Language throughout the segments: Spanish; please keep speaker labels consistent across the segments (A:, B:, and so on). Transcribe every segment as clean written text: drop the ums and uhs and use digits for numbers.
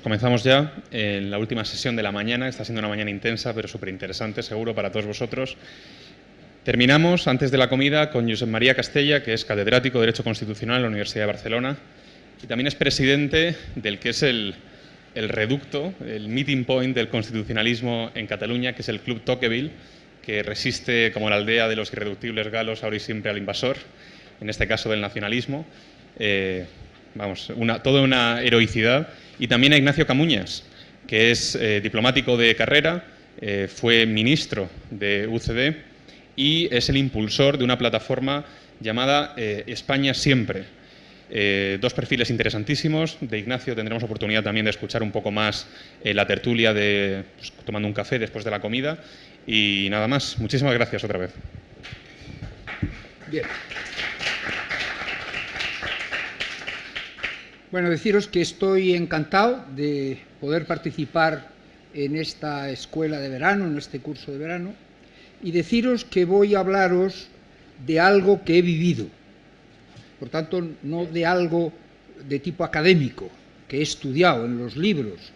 A: comenzamos ya en la última sesión de la mañana. Está siendo una mañana intensa, pero súper interesante, seguro, para todos vosotros. Terminamos, antes de la comida, con Josep María Castella, que es catedrático de Derecho Constitucional en la Universidad de Barcelona y también es presidente del que es el reducto, el meeting point del constitucionalismo en Cataluña, que es el Club Tocqueville, que resiste como la aldea de los irreductibles galos ahora y siempre al invasor, en este caso del nacionalismo. Toda una heroicidad. Y también a Ignacio Camuñas, que es diplomático de carrera, fue ministro de UCD y es el impulsor de una plataforma llamada España Siempre. Dos perfiles interesantísimos. De Ignacio tendremos oportunidad también de escuchar un poco más la tertulia tomando un café después de la comida. Y nada más. Muchísimas gracias otra vez.
B: Bien. Bueno, deciros que estoy encantado de poder participar en esta escuela de verano, en este curso de verano, y deciros que voy a hablaros de algo que he vivido. Por tanto, no de algo de tipo académico, que he estudiado en los libros,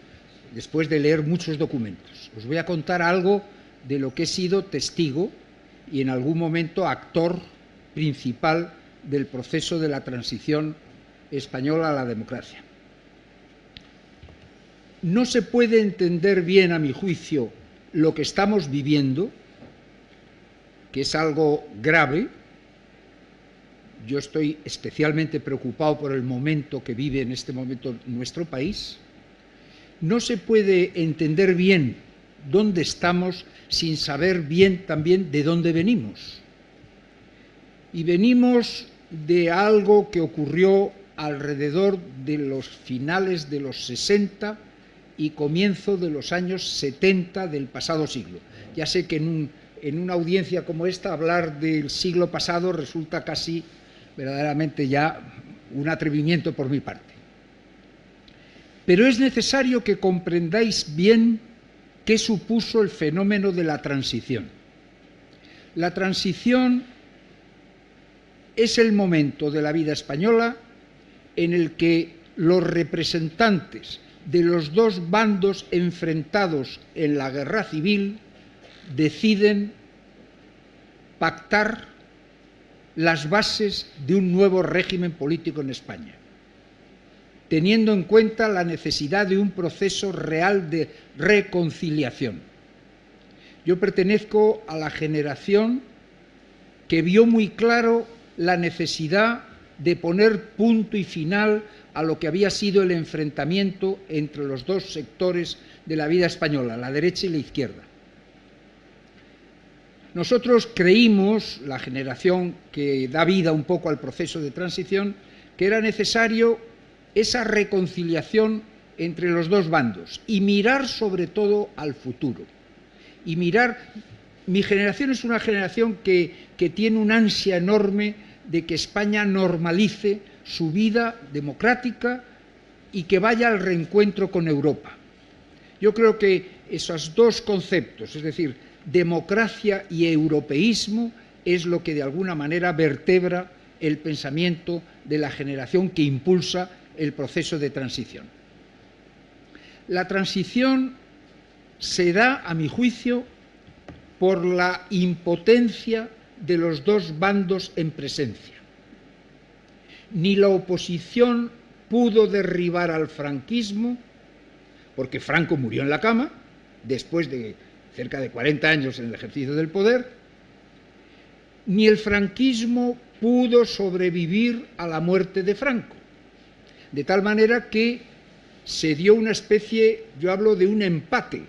B: después de leer muchos documentos. Os voy a contar algo de lo que he sido testigo y en algún momento actor principal del proceso de la transición española a la democracia. No se puede entender bien, a mi juicio, lo que estamos viviendo, que es algo grave. Yo estoy especialmente preocupado por el momento que vive en este momento nuestro país. No se puede entender bien dónde estamos sin saber bien también de dónde venimos. Y venimos de algo que ocurrió alrededor de los finales de los 60 y comienzo de los años 70 del pasado siglo. Ya sé que en una audiencia como esta hablar del siglo pasado resulta casi verdaderamente ya un atrevimiento por mi parte. Pero es necesario que comprendáis bien qué supuso el fenómeno de la transición. La transición es el momento de la vida española en el que los representantes de los dos bandos enfrentados en la guerra civil deciden pactar las bases de un nuevo régimen político en España, teniendo en cuenta la necesidad de un proceso real de reconciliación. Yo pertenezco a la generación que vio muy claro la necesidad de poner punto y final a lo que había sido el enfrentamiento entre los dos sectores de la vida española, la derecha y la izquierda. Nosotros creímos, la generación que da vida un poco al proceso de transición, que era necesario esa reconciliación entre los dos bandos y mirar sobre todo al futuro. Y mirar, mi generación es una generación que tiene una ansia enorme de que España normalice su vida democrática y que vaya al reencuentro con Europa. Yo creo que esos dos conceptos, es decir, democracia y europeísmo, es lo que de alguna manera vertebra el pensamiento de la generación que impulsa el proceso de transición. La transición se da, a mi juicio, por la impotencia de los dos bandos en presencia. Ni la oposición pudo derribar al franquismo, porque Franco murió en la cama, después de cerca de 40 años en el ejercicio del poder, ni el franquismo pudo sobrevivir a la muerte de Franco. De tal manera que se dio una especie, yo hablo de un empate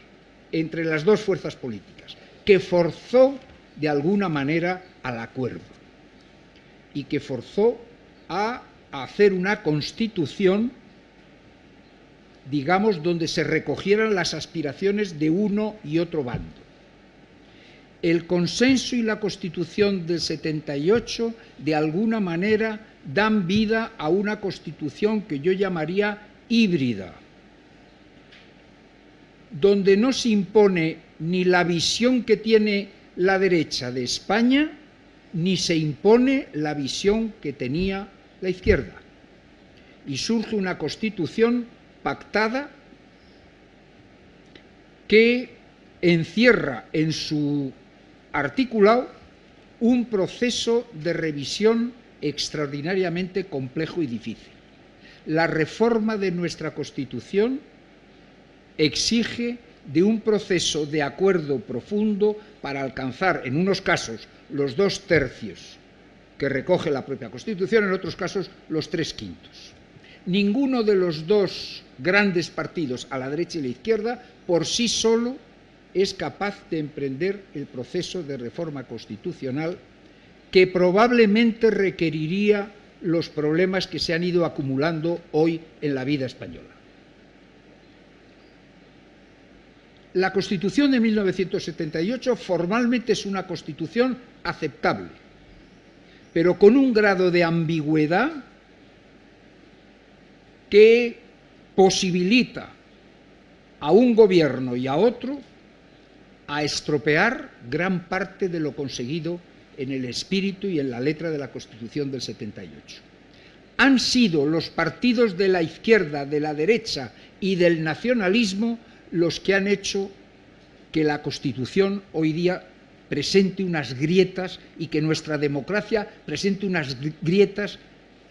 B: entre las dos fuerzas políticas, que forzó de alguna manera al acuerdo y que forzó a hacer una constitución, digamos, donde se recogieran las aspiraciones de uno y otro bando. El consenso y la Constitución del 78 de alguna manera dan vida a una Constitución que yo llamaría híbrida, donde no se impone ni la visión que tiene la derecha de España, ni se impone la visión que tenía la izquierda. Y surge una Constitución pactada que encierra en su articulado un proceso de revisión extraordinariamente complejo y difícil. La reforma de nuestra Constitución exige de un proceso de acuerdo profundo para alcanzar, en unos casos, los 2/3 que recoge la propia Constitución, en otros casos, los 3/5. Ninguno de los dos grandes partidos, a la derecha y a la izquierda, por sí solo es capaz de emprender el proceso de reforma constitucional que probablemente requeriría los problemas que se han ido acumulando hoy en la vida española. La Constitución de 1978 formalmente es una Constitución aceptable, pero con un grado de ambigüedad que posibilita a un gobierno y a otro a estropear gran parte de lo conseguido en el espíritu y en la letra de la Constitución del 78. Han sido los partidos de la izquierda, de la derecha y del nacionalismo los que han hecho que la Constitución hoy día presente unas grietas y que nuestra democracia presente unas grietas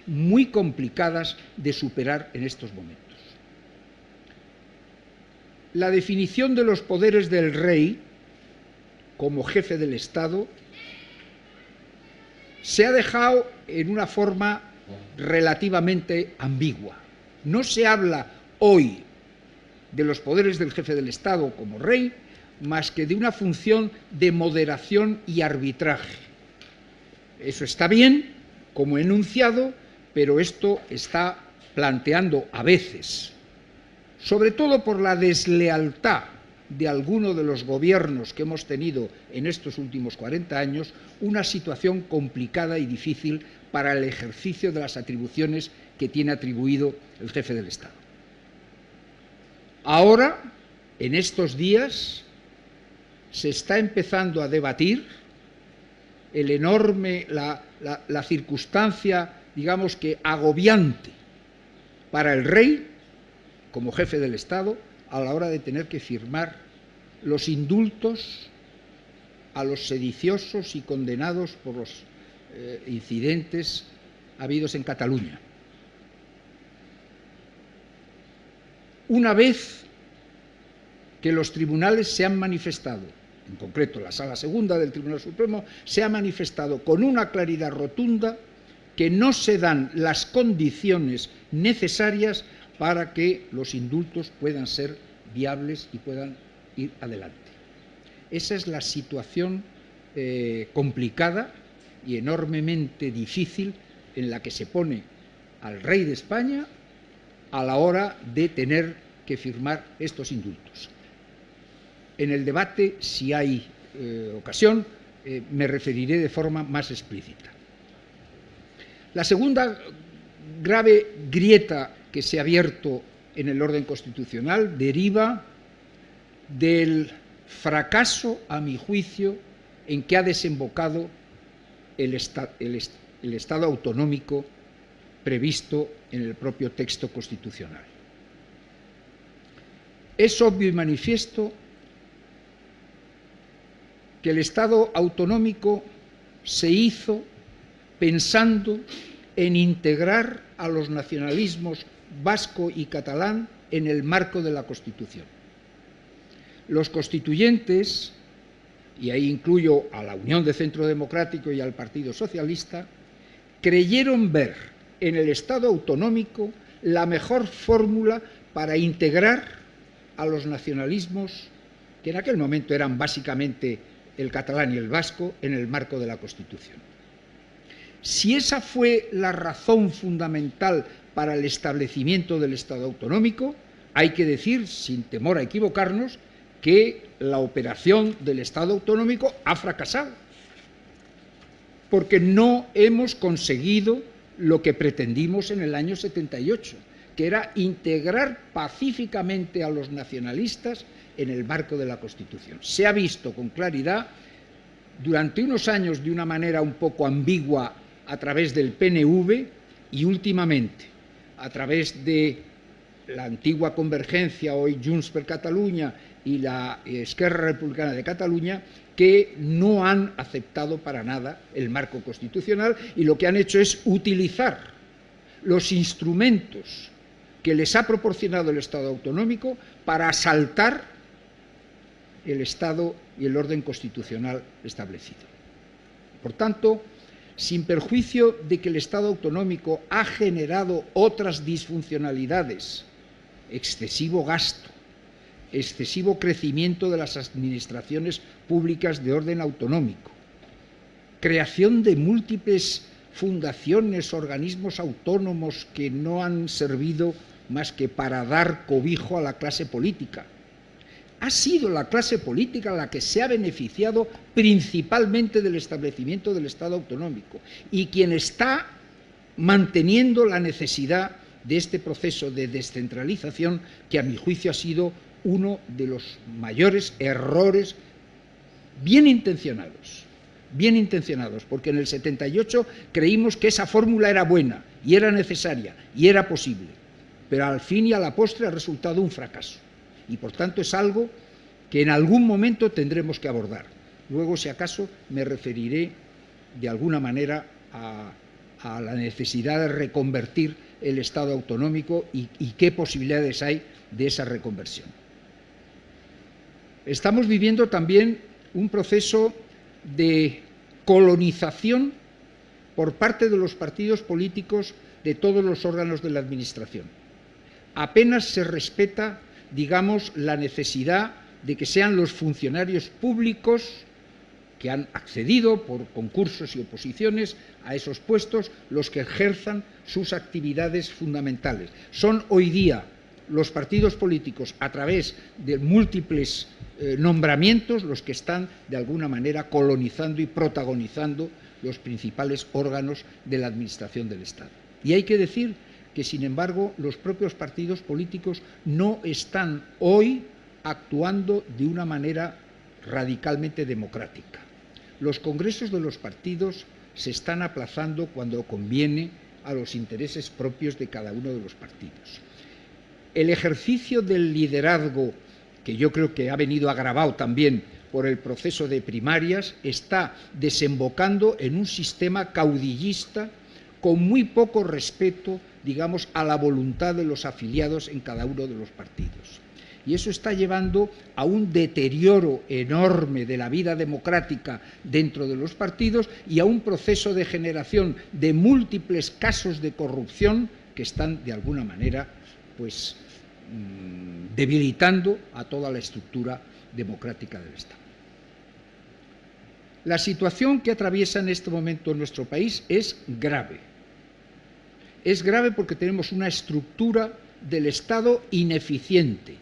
B: muy complicadas de superar en estos momentos. La definición de los poderes del rey como jefe del Estado se ha dejado en una forma relativamente ambigua. No se habla hoy de los poderes del jefe del Estado como rey, más que de una función de moderación y arbitraje. Eso está bien como enunciado, pero esto está planteando a veces, sobre todo por la deslealtad de alguno de los gobiernos que hemos tenido en estos últimos 40 años, una situación complicada y difícil para el ejercicio de las atribuciones que tiene atribuido el jefe del Estado. Ahora, en estos días, se está empezando a debatir la circunstancia, digamos que agobiante para el rey, como jefe del Estado, a la hora de tener que firmar los indultos a los sediciosos y condenados por los incidentes habidos en Cataluña. Una vez que los tribunales se han manifestado, en concreto la Sala Segunda del Tribunal Supremo, se ha manifestado con una claridad rotunda que no se dan las condiciones necesarias para que los indultos puedan ser viables y puedan ir adelante. Esa es la situación complicada y enormemente difícil en la que se pone al rey de España a la hora de tener que firmar estos indultos. En el debate, si hay ocasión, me referiré de forma más explícita. La segunda grave grieta que se ha abierto en el orden constitucional deriva del fracaso, a mi juicio, en que ha desembocado el Estado autonómico previsto en el propio texto constitucional. Es obvio y manifiesto que el Estado autonómico se hizo pensando en integrar a los nacionalismos vasco y catalán en el marco de la Constitución. Los constituyentes, y ahí incluyo a la Unión de Centro Democrático y al Partido Socialista, creyeron ver en el Estado autonómico la mejor fórmula para integrar a los nacionalismos, que en aquel momento eran básicamente el catalán y el vasco, en el marco de la Constitución. Si esa fue la razón fundamental para el establecimiento del Estado autonómico, hay que decir, sin temor a equivocarnos, que la operación del Estado autonómico ha fracasado, porque no hemos conseguido lo que pretendimos en el año 78, que era integrar pacíficamente a los nacionalistas en el marco de la Constitución. Se ha visto con claridad durante unos años de una manera un poco ambigua a través del PNV y últimamente a través de la antigua Convergencia, hoy Junts per Catalunya, y la Esquerra Republicana de Cataluña, que no han aceptado para nada el marco constitucional y lo que han hecho es utilizar los instrumentos que les ha proporcionado el Estado autonómico para asaltar el Estado y el orden constitucional establecido. Por tanto, sin perjuicio de que el Estado autonómico ha generado otras disfuncionalidades, excesivo gasto, excesivo crecimiento de las administraciones públicas de orden autonómico, creación de múltiples fundaciones, organismos autónomos que no han servido más que para dar cobijo a la clase política. Ha sido la clase política la que se ha beneficiado principalmente del establecimiento del Estado autonómico y quien está manteniendo la necesidad de este proceso de descentralización que, a mi juicio, ha sido uno de los mayores errores bien intencionados, porque en el 78 creímos que esa fórmula era buena y era necesaria y era posible, pero al fin y a la postre ha resultado un fracaso. Y por tanto es algo que en algún momento tendremos que abordar. Luego, si acaso, me referiré de alguna manera a la necesidad de reconvertir el Estado autonómico y qué posibilidades hay de esa reconversión. Estamos viviendo también un proceso de colonización por parte de los partidos políticos de todos los órganos de la Administración. Apenas se respeta, digamos, la necesidad de que sean los funcionarios públicos que han accedido por concursos y oposiciones a esos puestos los que ejerzan sus actividades fundamentales. Son hoy día los partidos políticos, a través de múltiples nombramientos, los que están de alguna manera colonizando y protagonizando los principales órganos de la administración del Estado. Y hay que decir que, sin embargo, los propios partidos políticos no están hoy actuando de una manera radicalmente democrática. Los congresos de los partidos se están aplazando cuando conviene a los intereses propios de cada uno de los partidos. El ejercicio del liderazgo, que yo creo que ha venido agravado también por el proceso de primarias, está desembocando en un sistema caudillista con muy poco respeto, digamos, a la voluntad de los afiliados en cada uno de los partidos. Y eso está llevando a un deterioro enorme de la vida democrática dentro de los partidos y a un proceso de generación de múltiples casos de corrupción que están, de alguna manera, pues, debilitando a toda la estructura democrática del Estado. La situación que atraviesa en este momento nuestro país es grave. Es grave porque tenemos una estructura del Estado ineficiente,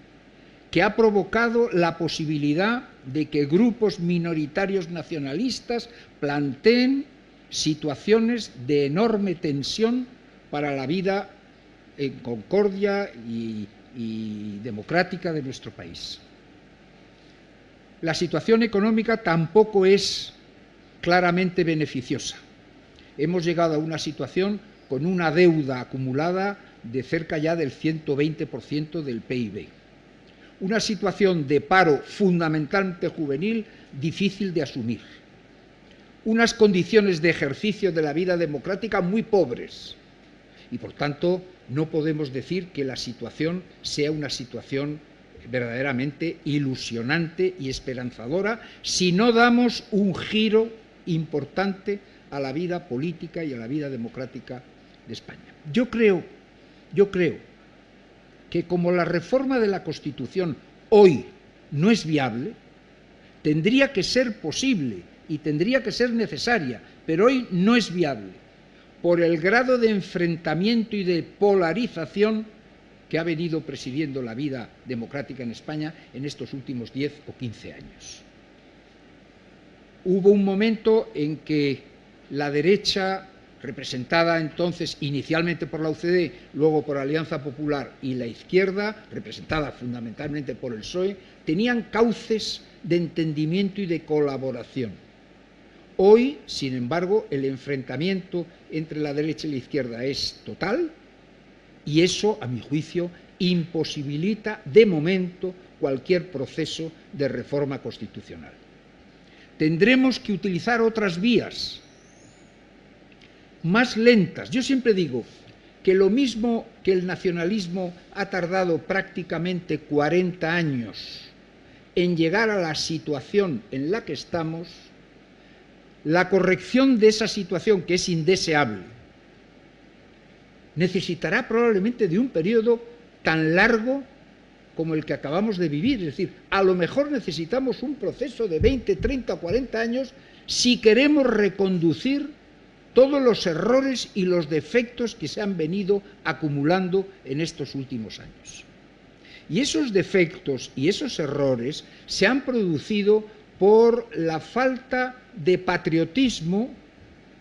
B: que ha provocado la posibilidad de que grupos minoritarios nacionalistas planteen situaciones de enorme tensión para la vida en concordia y democrática de nuestro país. La situación económica tampoco es claramente beneficiosa. Hemos llegado a una situación con una deuda acumulada de cerca ya del 120% del PIB. Una situación de paro fundamentalmente juvenil difícil de asumir. Unas condiciones de ejercicio de la vida democrática muy pobres. Y, por tanto, no podemos decir que la situación sea una situación verdaderamente ilusionante y esperanzadora si no damos un giro importante a la vida política y a la vida democrática de España. Yo creo que como la reforma de la Constitución hoy no es viable, tendría que ser posible y tendría que ser necesaria, pero hoy no es viable, por el grado de enfrentamiento y de polarización que ha venido presidiendo la vida democrática en España en estos últimos 10 o 15 años. Hubo un momento en que la derecha, representada entonces inicialmente por la UCD, luego por Alianza Popular, y la izquierda, representada fundamentalmente por el PSOE, tenían cauces de entendimiento y de colaboración. Hoy, sin embargo, el enfrentamiento entre la derecha y la izquierda es total y eso, a mi juicio, imposibilita de momento cualquier proceso de reforma constitucional. Tendremos que utilizar otras vías más lentas. Yo siempre digo que lo mismo que el nacionalismo ha tardado prácticamente 40 años en llegar a la situación en la que estamos, la corrección de esa situación, que es indeseable, necesitará probablemente de un periodo tan largo como el que acabamos de vivir. Es decir, a lo mejor necesitamos un proceso de 20, 30 o 40 años si queremos reconducir todos los errores y los defectos que se han venido acumulando en estos últimos años. Y esos defectos y esos errores se han producido por la falta de patriotismo,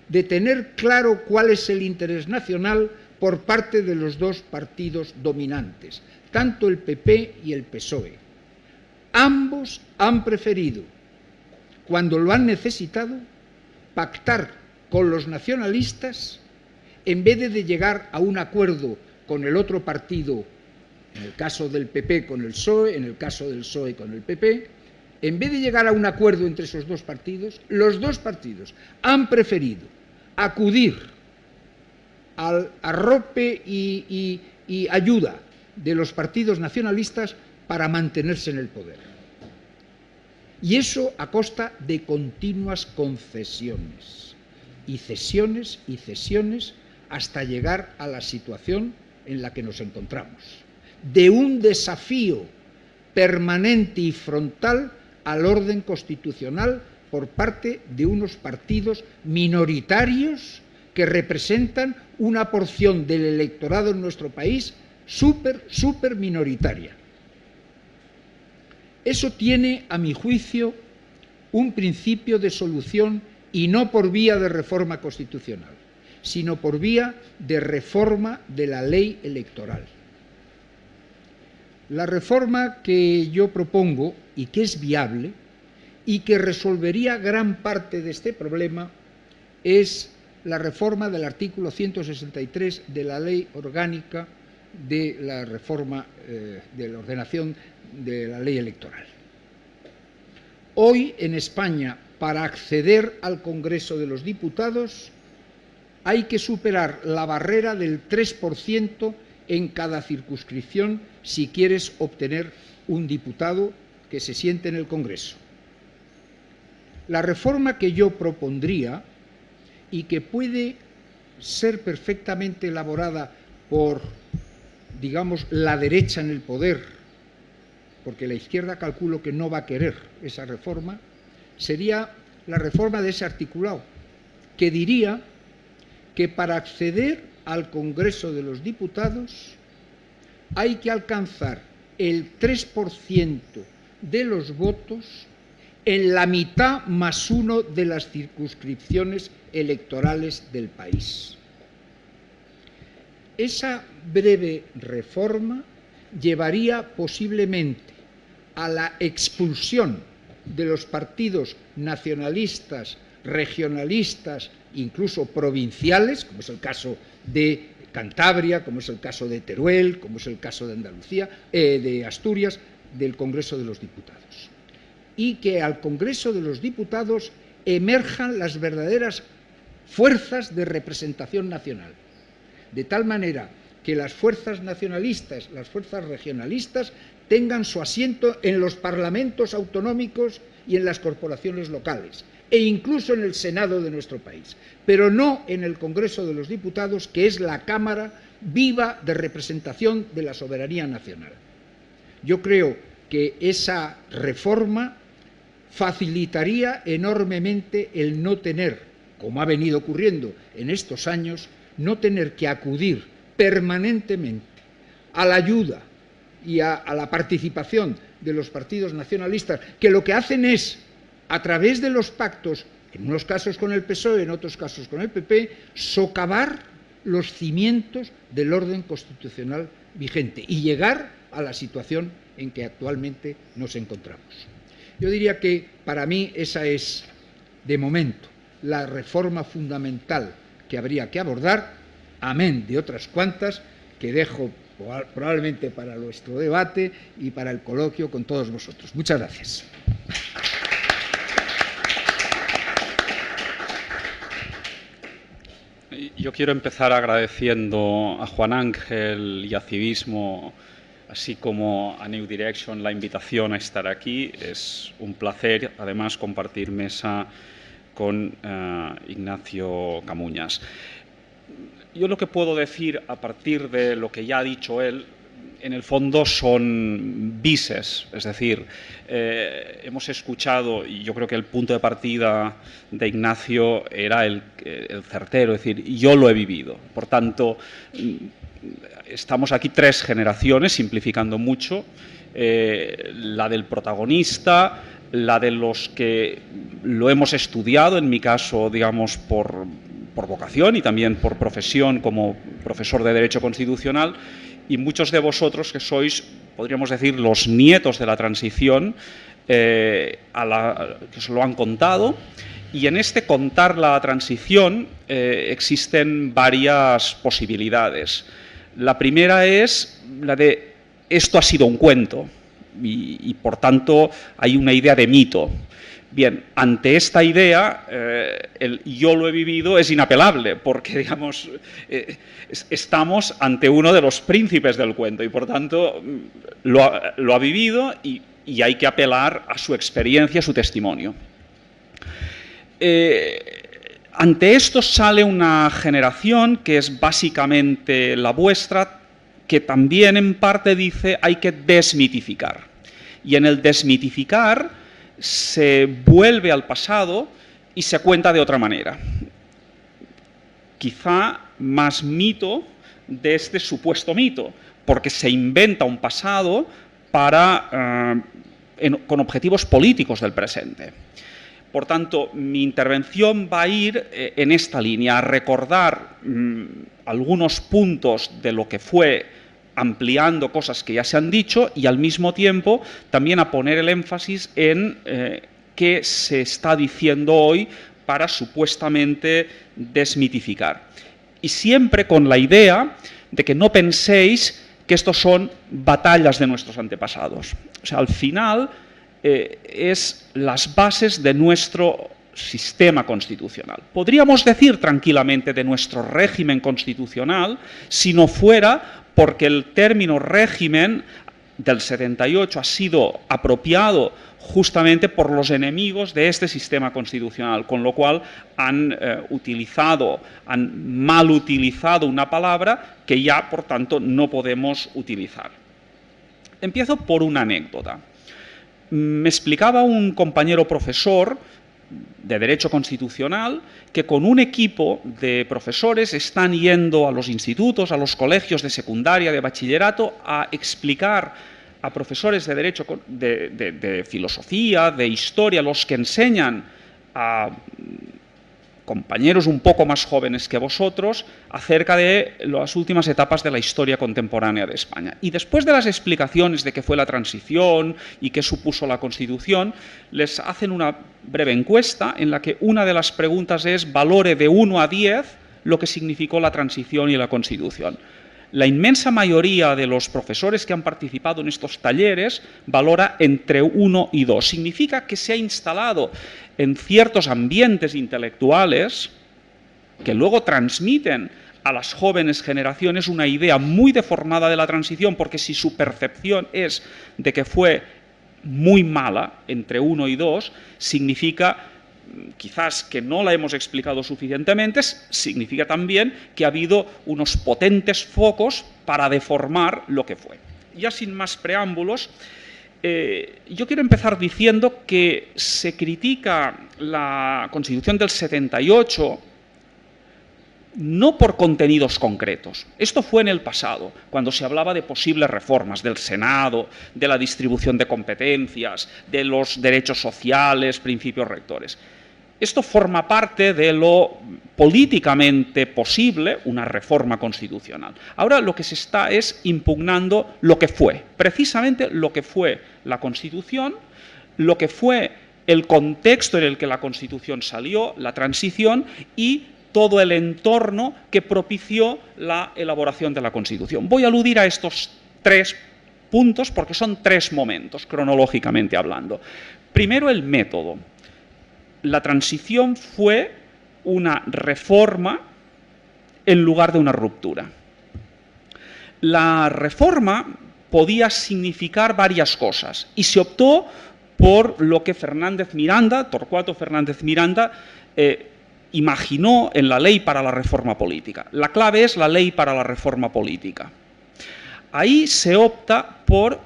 B: de tener claro cuál es el interés nacional por parte de los dos partidos dominantes, tanto el PP y el PSOE. Ambos han preferido, cuando lo han necesitado, pactar con los nacionalistas en vez de llegar a un acuerdo con el otro partido, en el caso del PP con el PSOE, en el caso del PSOE con el PP. En vez de llegar a un acuerdo entre esos dos partidos, los dos partidos han preferido acudir al arrope y ayuda de los partidos nacionalistas para mantenerse en el poder. Y eso a costa de continuas concesiones y cesiones hasta llegar a la situación en la que nos encontramos, de un desafío permanente y frontal al orden constitucional por parte de unos partidos minoritarios que representan una porción del electorado en nuestro país súper minoritaria. Eso tiene, a mi juicio, un principio de solución, y no por vía de reforma constitucional, sino por vía de reforma de la ley electoral. La reforma que yo propongo, y que es viable, y que resolvería gran parte de este problema, es la reforma del artículo 163 de la Ley Orgánica de la reforma de la ordenación de la ley electoral. Hoy en España, para acceder al Congreso de los Diputados, hay que superar la barrera del 3% en cada circunscripción si quieres obtener un diputado que se siente en el Congreso. La reforma que yo propondría, y que puede ser perfectamente elaborada por, digamos, la derecha en el poder, porque la izquierda calculo que no va a querer esa reforma, sería la reforma de ese articulado, que diría que para acceder al Congreso de los Diputados hay que alcanzar el 3% de los votos en la mitad más uno de las circunscripciones electorales del país. Esa breve reforma llevaría posiblemente a la expulsión de los partidos nacionalistas, regionalistas, incluso provinciales, como es el caso de Cantabria, como es el caso de Teruel, como es el caso de Andalucía, de Asturias, del Congreso de los Diputados. Y que al Congreso de los Diputados emerjan las verdaderas fuerzas de representación nacional, de tal manera que las fuerzas nacionalistas, las fuerzas regionalistas, tengan su asiento en los parlamentos autonómicos y en las corporaciones locales, e incluso en el Senado de nuestro país, pero no en el Congreso de los Diputados, que es la Cámara viva de representación de la soberanía nacional. Yo creo que esa reforma facilitaría enormemente el no tener, como ha venido ocurriendo en estos años, no tener que acudir permanentemente a la ayuda y a la participación de los partidos nacionalistas, que lo que hacen es, a través de los pactos, en unos casos con el PSOE, en otros casos con el PP, socavar los cimientos del orden constitucional vigente y llegar a la situación en que actualmente nos encontramos. Yo diría que para mí esa es, de momento, la reforma fundamental que habría que abordar, amén de otras cuantas que dejo probablemente para nuestro debate y para el coloquio con todos vosotros. Muchas gracias.
C: Yo quiero empezar agradeciendo a Juan Ángel y a Civismo, así como a New Direction, la invitación a estar aquí. Es un placer, además, compartir mesa con Ignacio Camuñas. Yo lo que puedo decir a partir de lo que ya ha dicho él, en el fondo son bises, es decir, hemos escuchado, y yo creo que el punto de partida de Ignacio era el certero, es decir, yo lo he vivido. Por tanto, estamos aquí 3 generaciones, simplificando mucho, la del protagonista, la de los que lo hemos estudiado, en mi caso, digamos, por vocación y también por profesión como profesor de Derecho Constitucional, y muchos de vosotros que sois, podríamos decir, los nietos de la transición, que os lo han contado. Y en este contar la transición existen varias posibilidades. La primera es la de esto ha sido un cuento y por tanto hay una idea de mito. Bien, ante esta idea, el yo lo he vivido es inapelable, porque, digamos, estamos ante uno de los príncipes del cuento y, por tanto, lo ha vivido y hay que apelar a su experiencia, a su testimonio. Ante esto sale una generación que es básicamente la vuestra, que también en parte dice hay que desmitificar. Y en el desmitificar se vuelve al pasado y se cuenta de otra manera. Quizá más mito de este supuesto mito, porque se inventa un pasado con objetivos políticos del presente. Por tanto, mi intervención va a ir en esta línea, a recordar algunos puntos de lo que fue, ampliando cosas que ya se han dicho y al mismo tiempo también a poner el énfasis en qué se está diciendo hoy para supuestamente desmitificar. Y siempre con la idea de que no penséis que estos son batallas de nuestros antepasados. O sea, al final es las bases de nuestro sistema constitucional. Podríamos decir tranquilamente de nuestro régimen constitucional si no fuera porque el término régimen del 78 ha sido apropiado justamente por los enemigos de este sistema constitucional, con lo cual han mal utilizado una palabra que ya, por tanto, no podemos utilizar. Empiezo por una anécdota. Me explicaba un compañero profesor de Derecho Constitucional que con un equipo de profesores están yendo a los institutos, a los colegios de secundaria, de bachillerato, a explicar a profesores de Derecho, de Filosofía, de Historia, los que enseñan a compañeros un poco más jóvenes que vosotros, acerca de las últimas etapas de la historia contemporánea de España. Y después de las explicaciones de qué fue la transición y qué supuso la Constitución, les hacen una breve encuesta en la que una de las preguntas es valore de 1 a 10 lo que significó la transición y la Constitución. La inmensa mayoría de los profesores que han participado en estos talleres valora entre 1 y 2. Significa que se ha instalado en ciertos ambientes intelectuales que luego transmiten a las jóvenes generaciones una idea muy deformada de la transición, porque si su percepción es de que fue muy mala, entre 1 y 2, significa quizás que no la hemos explicado suficientemente, significa también que ha habido unos potentes focos para deformar lo que fue. Ya sin más preámbulos, yo quiero empezar diciendo que se critica la Constitución del 78 no por contenidos concretos. Esto fue en el pasado, cuando se hablaba de posibles reformas del Senado, de la distribución de competencias, de los derechos sociales, principios rectores. Esto forma parte de lo políticamente posible, una reforma constitucional. Ahora lo que se está es impugnando lo que fue, precisamente lo que fue la Constitución, lo que fue el contexto en el que la Constitución salió, la transición, y todo el entorno que propició la elaboración de la Constitución. Voy a aludir a estos 3 puntos porque son 3 momentos, cronológicamente hablando. Primero, el método. La transición fue una reforma en lugar de una ruptura. La reforma podía significar varias cosas y se optó por lo que Torcuato Fernández Miranda, imaginó en la Ley para la Reforma Política. La clave es la Ley para la Reforma Política. Ahí se opta por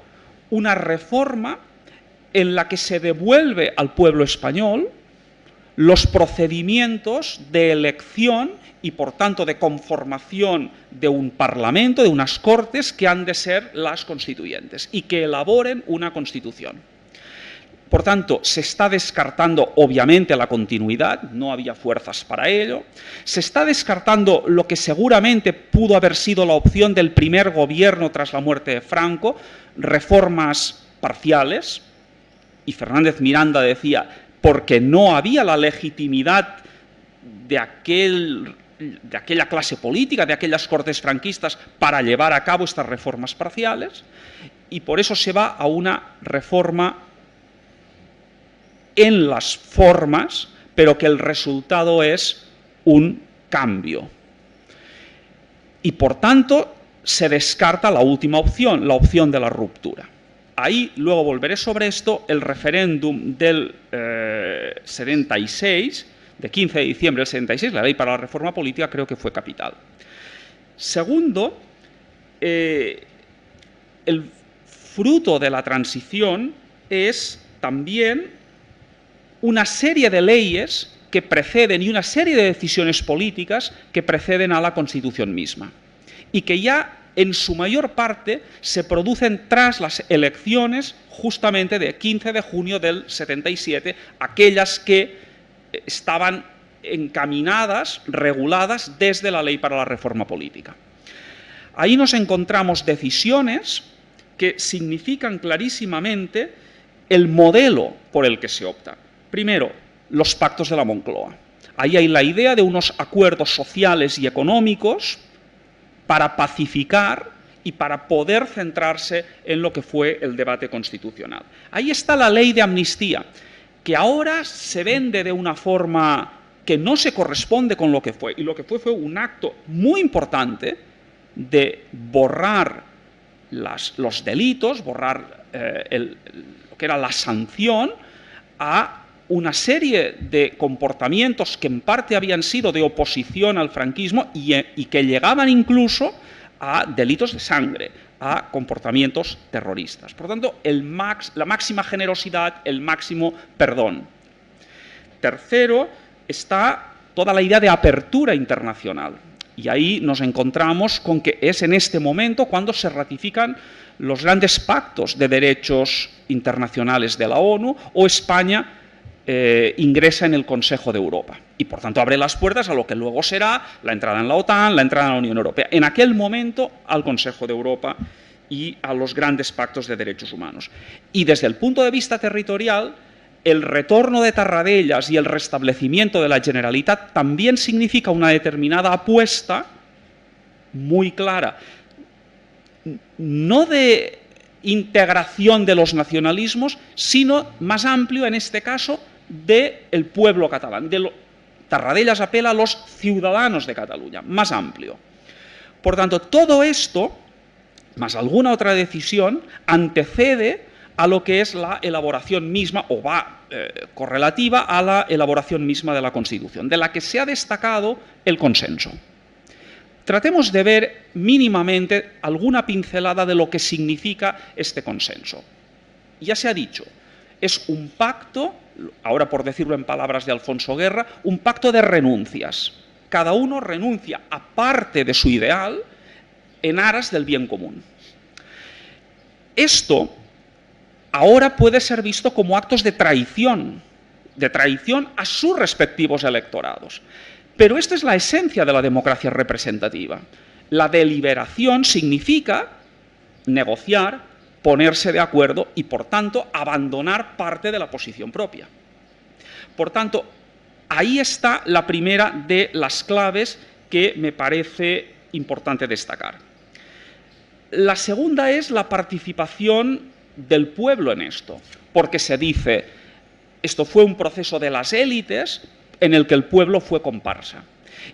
C: una reforma en la que se devuelve al pueblo español los procedimientos de elección y, por tanto, de conformación de un parlamento, de unas cortes que han de ser las constituyentes y que elaboren una constitución. Por tanto, se está descartando, obviamente, la continuidad, no había fuerzas para ello. Se está descartando lo que seguramente pudo haber sido la opción del primer gobierno tras la muerte de Franco, reformas parciales. Y Fernández Miranda decía, porque no había la legitimidad de aquella clase política, de aquellas cortes franquistas, para llevar a cabo estas reformas parciales, y por eso se va a una reforma en las formas, pero que el resultado es un cambio. Y por tanto se descarta la última opción, la opción de la ruptura. Ahí, luego volveré sobre esto, el referéndum del 76, de 15 de diciembre del 76, la Ley para la Reforma Política, creo que fue capital. Segundo, el fruto de la transición es también una serie de leyes que preceden y una serie de decisiones políticas que preceden a la Constitución misma y que ya en su mayor parte se producen tras las elecciones justamente de 15 de junio del 77, aquellas que estaban encaminadas, reguladas desde la Ley para la Reforma Política. Ahí nos encontramos decisiones que significan clarísimamente el modelo por el que se opta. Primero, los pactos de la Moncloa. Ahí hay la idea de unos acuerdos sociales y económicos para pacificar y para poder centrarse en lo que fue el debate constitucional. Ahí está la ley de amnistía, que ahora se vende de una forma que no se corresponde con lo que fue. Y lo que fue un acto muy importante de borrar los delitos, borrar lo que era la sanción a una serie de comportamientos que en parte habían sido de oposición al franquismo y que llegaban incluso a delitos de sangre, a comportamientos terroristas. Por tanto, la máxima generosidad, el máximo perdón. Tercero, está toda la idea de apertura internacional. Y ahí nos encontramos con que es en este momento cuando se ratifican los grandes pactos de derechos internacionales de la ONU o España ingresa en el Consejo de Europa y por tanto abre las puertas a lo que luego será la entrada en la OTAN, la entrada en la Unión Europea, en aquel momento al Consejo de Europa y a los grandes pactos de derechos humanos. Y desde el punto de vista territorial, el retorno de Tarradellas y el restablecimiento de la Generalitat también significa una determinada apuesta muy clara, no de integración de los nacionalismos, sino más amplio en este caso del pueblo catalán. Tarradellas apela a los ciudadanos de Cataluña, más amplio. Por tanto, todo esto, más alguna otra decisión, antecede a lo que es la elaboración misma, o va correlativa a la elaboración misma de la Constitución, de la que se ha destacado el consenso. Tratemos de ver mínimamente alguna pincelada de lo que significa este consenso. Ya se ha dicho, es un pacto, ahora por decirlo en palabras de Alfonso Guerra, un pacto de renuncias. Cada uno renuncia a parte de su ideal en aras del bien común. Esto ahora puede ser visto como actos de traición a sus respectivos electorados. Pero esta es la esencia de la democracia representativa. La deliberación significa negociar, ponerse de acuerdo y, por tanto, abandonar parte de la posición propia. Por tanto, ahí está la primera de las claves que me parece importante destacar. La segunda es la participación del pueblo en esto, porque se dice, esto fue un proceso de las élites en el que el pueblo fue comparsa.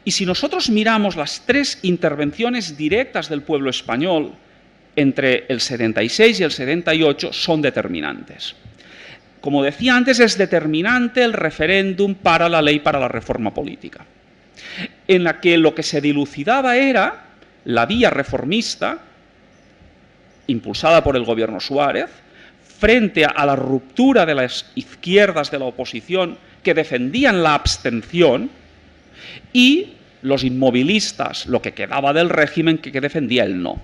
C: Y si nosotros miramos las 3 intervenciones directas del pueblo español entre el 76 y el 78, son determinantes. Como decía antes, es determinante el referéndum para la ley para la reforma política, en la que lo que se dilucidaba era la vía reformista, impulsada por el gobierno Suárez, frente a la ruptura de las izquierdas de la oposición que defendían la abstención, y los inmovilistas, lo que quedaba del régimen, que defendía el no.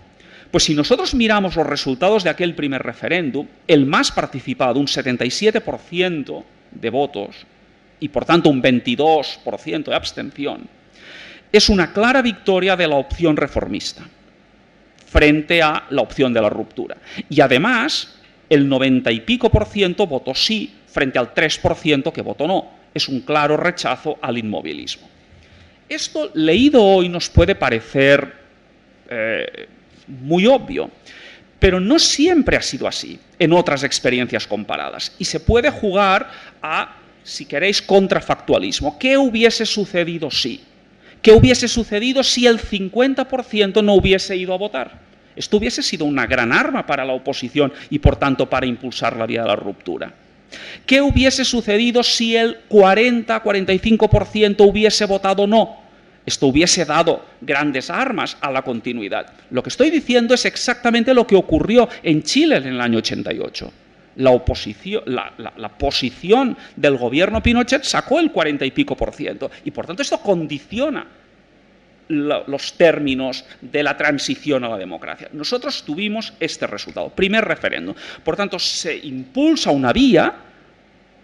C: Pues si nosotros miramos los resultados de aquel primer referéndum, el más participado, un 77% de votos, y por tanto un 22% de abstención, es una clara victoria de la opción reformista frente a la opción de la ruptura. Y además, el 90 y pico por ciento votó sí frente al 3% que votó no. Es un claro rechazo al inmovilismo. Esto, leído hoy, nos puede parecer muy obvio, pero no siempre ha sido así en otras experiencias comparadas. Y se puede jugar a, si queréis, contrafactualismo. ¿Qué hubiese sucedido si? ¿Qué hubiese sucedido si el 50% no hubiese ido a votar? Esto hubiese sido una gran arma para la oposición y, por tanto, para impulsar la vía de la ruptura. ¿Qué hubiese sucedido si el 40-45% hubiese votado no? Esto hubiese dado grandes armas a la continuidad. Lo que estoy diciendo es exactamente lo que ocurrió en Chile en el año 88. La posición del gobierno Pinochet sacó el 40 y pico por ciento, y por tanto esto condiciona los términos de la transición a la democracia. Nosotros tuvimos este resultado, primer referéndum. Por tanto, se impulsa una vía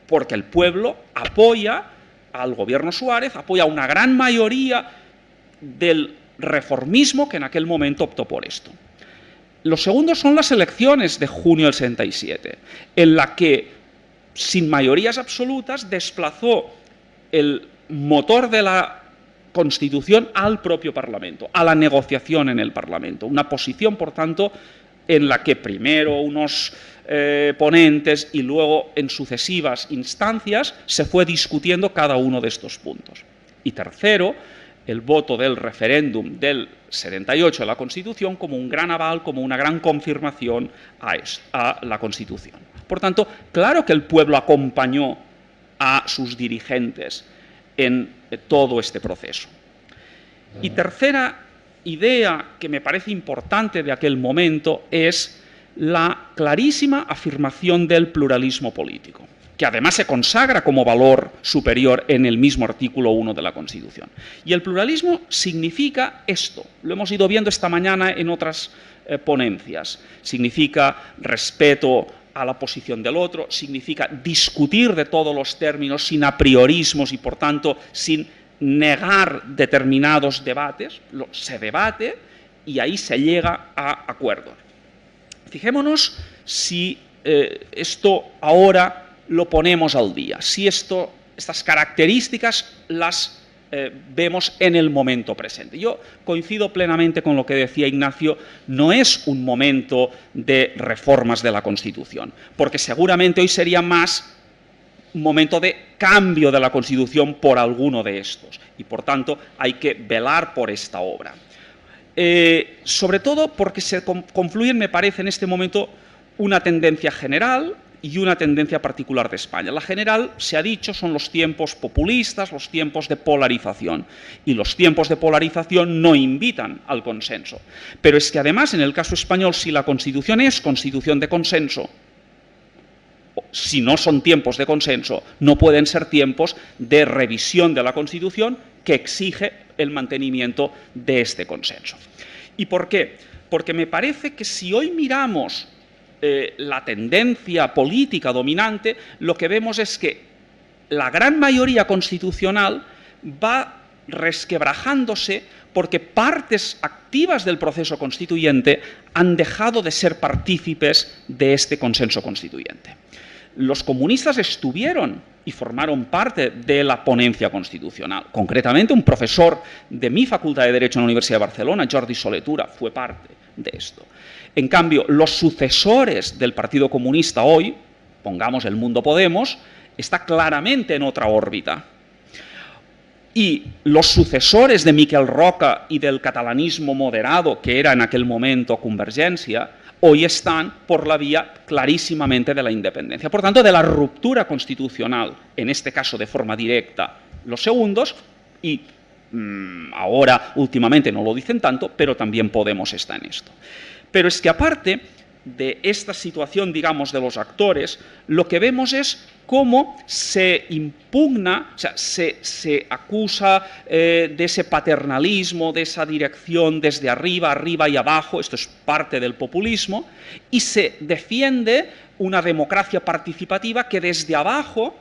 C: porque el pueblo apoya al gobierno Suárez, apoya a una gran mayoría del reformismo que en aquel momento optó por esto. Lo segundo son las elecciones de junio del 67, en la que, sin mayorías absolutas, desplazó el motor de la Constitución al propio Parlamento, a la negociación en el Parlamento. Una posición, por tanto, en la que primero unos ponentes y luego en sucesivas instancias se fue discutiendo cada uno de estos puntos. Y tercero, el voto del referéndum del 78 de la Constitución como un gran aval, como una gran confirmación a la Constitución. Por tanto, claro que el pueblo acompañó a sus dirigentes en todo este proceso. Y tercera idea que me parece importante de aquel momento es la clarísima afirmación del pluralismo político, que además se consagra como valor superior en el mismo artículo 1 de la Constitución. Y el pluralismo significa esto, lo hemos ido viendo esta mañana en otras ponencias, significa respeto a la posición del otro, significa discutir de todos los términos sin apriorismos y, por tanto, sin negar determinados debates, se debate y ahí se llega a acuerdos. Fijémonos si esto ahora lo ponemos al día, si estas características las vemos en el momento presente. Yo coincido plenamente con lo que decía Ignacio, no es un momento de reformas de la Constitución, porque seguramente hoy sería más un momento de cambio de la Constitución por alguno de estos, y por tanto hay que velar por esta obra. Sobre todo porque se confluyen, me parece, en este momento una tendencia general y una tendencia particular de España. La general, se ha dicho, son los tiempos populistas, los tiempos de polarización. Y los tiempos de polarización no invitan al consenso. Pero es que además, en el caso español, si la Constitución es constitución de consenso, si no son tiempos de consenso, no pueden ser tiempos de revisión de la Constitución que exige el mantenimiento de este consenso. ¿Y por qué? Porque me parece que si hoy miramos la tendencia política dominante, lo que vemos es que la gran mayoría constitucional va resquebrajándose porque partes activas del proceso constituyente han dejado de ser partícipes de este consenso constituyente. los comunistas estuvieron y formaron parte de la ponencia constitucional. Concretamente, un profesor de mi Facultad de Derecho en la Universidad de Barcelona, Jordi Soletura, fue parte de esto. En cambio, los sucesores del Partido Comunista hoy, pongamos el Mundo Podemos, está claramente en otra órbita. Y los sucesores de Miquel Roca y del catalanismo moderado, que era en aquel momento Convergencia, hoy están por la vía clarísimamente de la independencia. Por tanto, de la ruptura constitucional, en este caso de forma directa, los segundos, y ahora últimamente no lo dicen tanto, pero también Podemos está en esto. Pero es que aparte de esta situación, digamos, de los actores, lo que vemos es cómo se impugna, o sea, se acusa de ese paternalismo, de esa dirección desde arriba, arriba y abajo, esto es parte del populismo, y se defiende una democracia participativa que desde abajo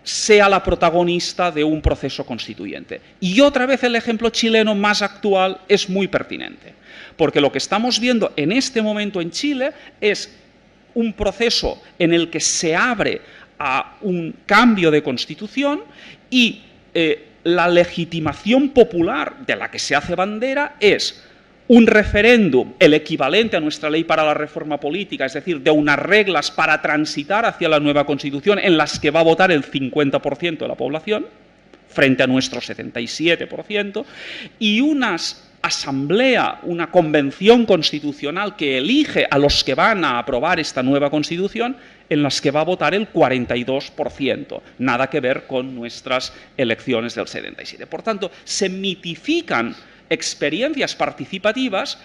C: sea la protagonista de un proceso constituyente. Y otra vez el ejemplo chileno más actual es muy pertinente, porque lo que estamos viendo en este momento en Chile es un proceso en el que se abre a un cambio de constitución y la legitimación popular de la que se hace bandera es un referéndum, el equivalente a nuestra ley para la reforma política, es decir, de unas reglas para transitar hacia la nueva Constitución en las que va a votar el 50% de la población, frente a nuestro 77%, y una asamblea, una convención constitucional que elige a los que van a aprobar esta nueva Constitución, en las que va a votar el 42%, nada que ver con nuestras elecciones del 77%. Por tanto, se mitifican experiencias participativas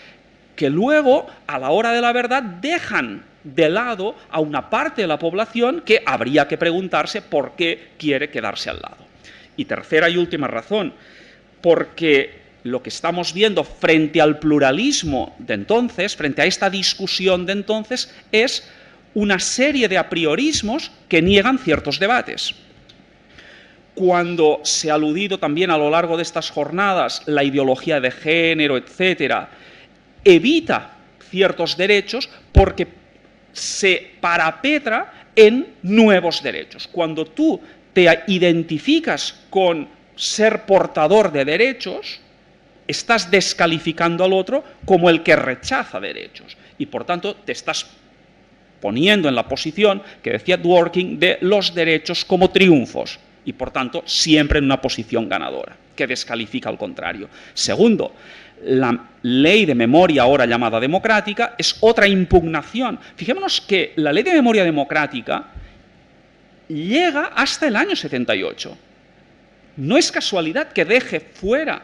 C: que luego, a la hora de la verdad, dejan de lado a una parte de la población que habría que preguntarse por qué quiere quedarse al lado. Y tercera y última razón, porque lo que estamos viendo frente al pluralismo de entonces, frente a esta discusión de entonces, es una serie de apriorismos que niegan ciertos debates. Cuando se ha aludido también a lo largo de estas jornadas la ideología de género, etcétera, evita ciertos derechos porque se parapetra en nuevos derechos. Cuando tú te identificas con ser portador de derechos, estás descalificando al otro como el que rechaza derechos y por tanto te estás poniendo en la posición que decía Dworkin de los derechos como triunfos y por tanto siempre en una posición ganadora, que descalifica al contrario. Segundo, la ley de memoria ahora llamada democrática es otra impugnación. Fijémonos que la ley de memoria democrática llega hasta el año 78. No es casualidad que deje fuera,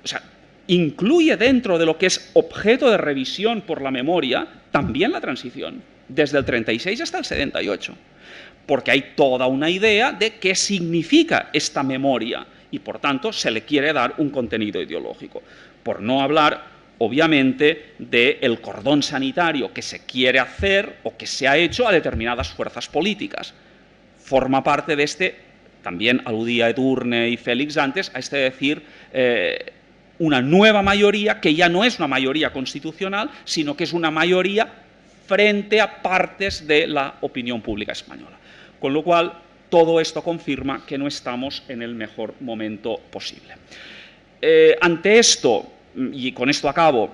C: o sea, incluye dentro de lo que es objeto de revisión por la memoria también la transición, desde el 36 hasta el 78, porque hay toda una idea de qué significa esta memoria y por tanto se le quiere dar un contenido ideológico. Por no hablar, obviamente, del cordón sanitario que se quiere hacer o que se ha hecho a determinadas fuerzas políticas. Forma parte de este, también aludía Edurne y Félix antes, a este decir, una nueva mayoría que ya no es una mayoría constitucional, sino que es una mayoría frente a partes de la opinión pública española. Con lo cual, todo esto confirma que no estamos en el mejor momento posible. Ante esto, y con esto acabo,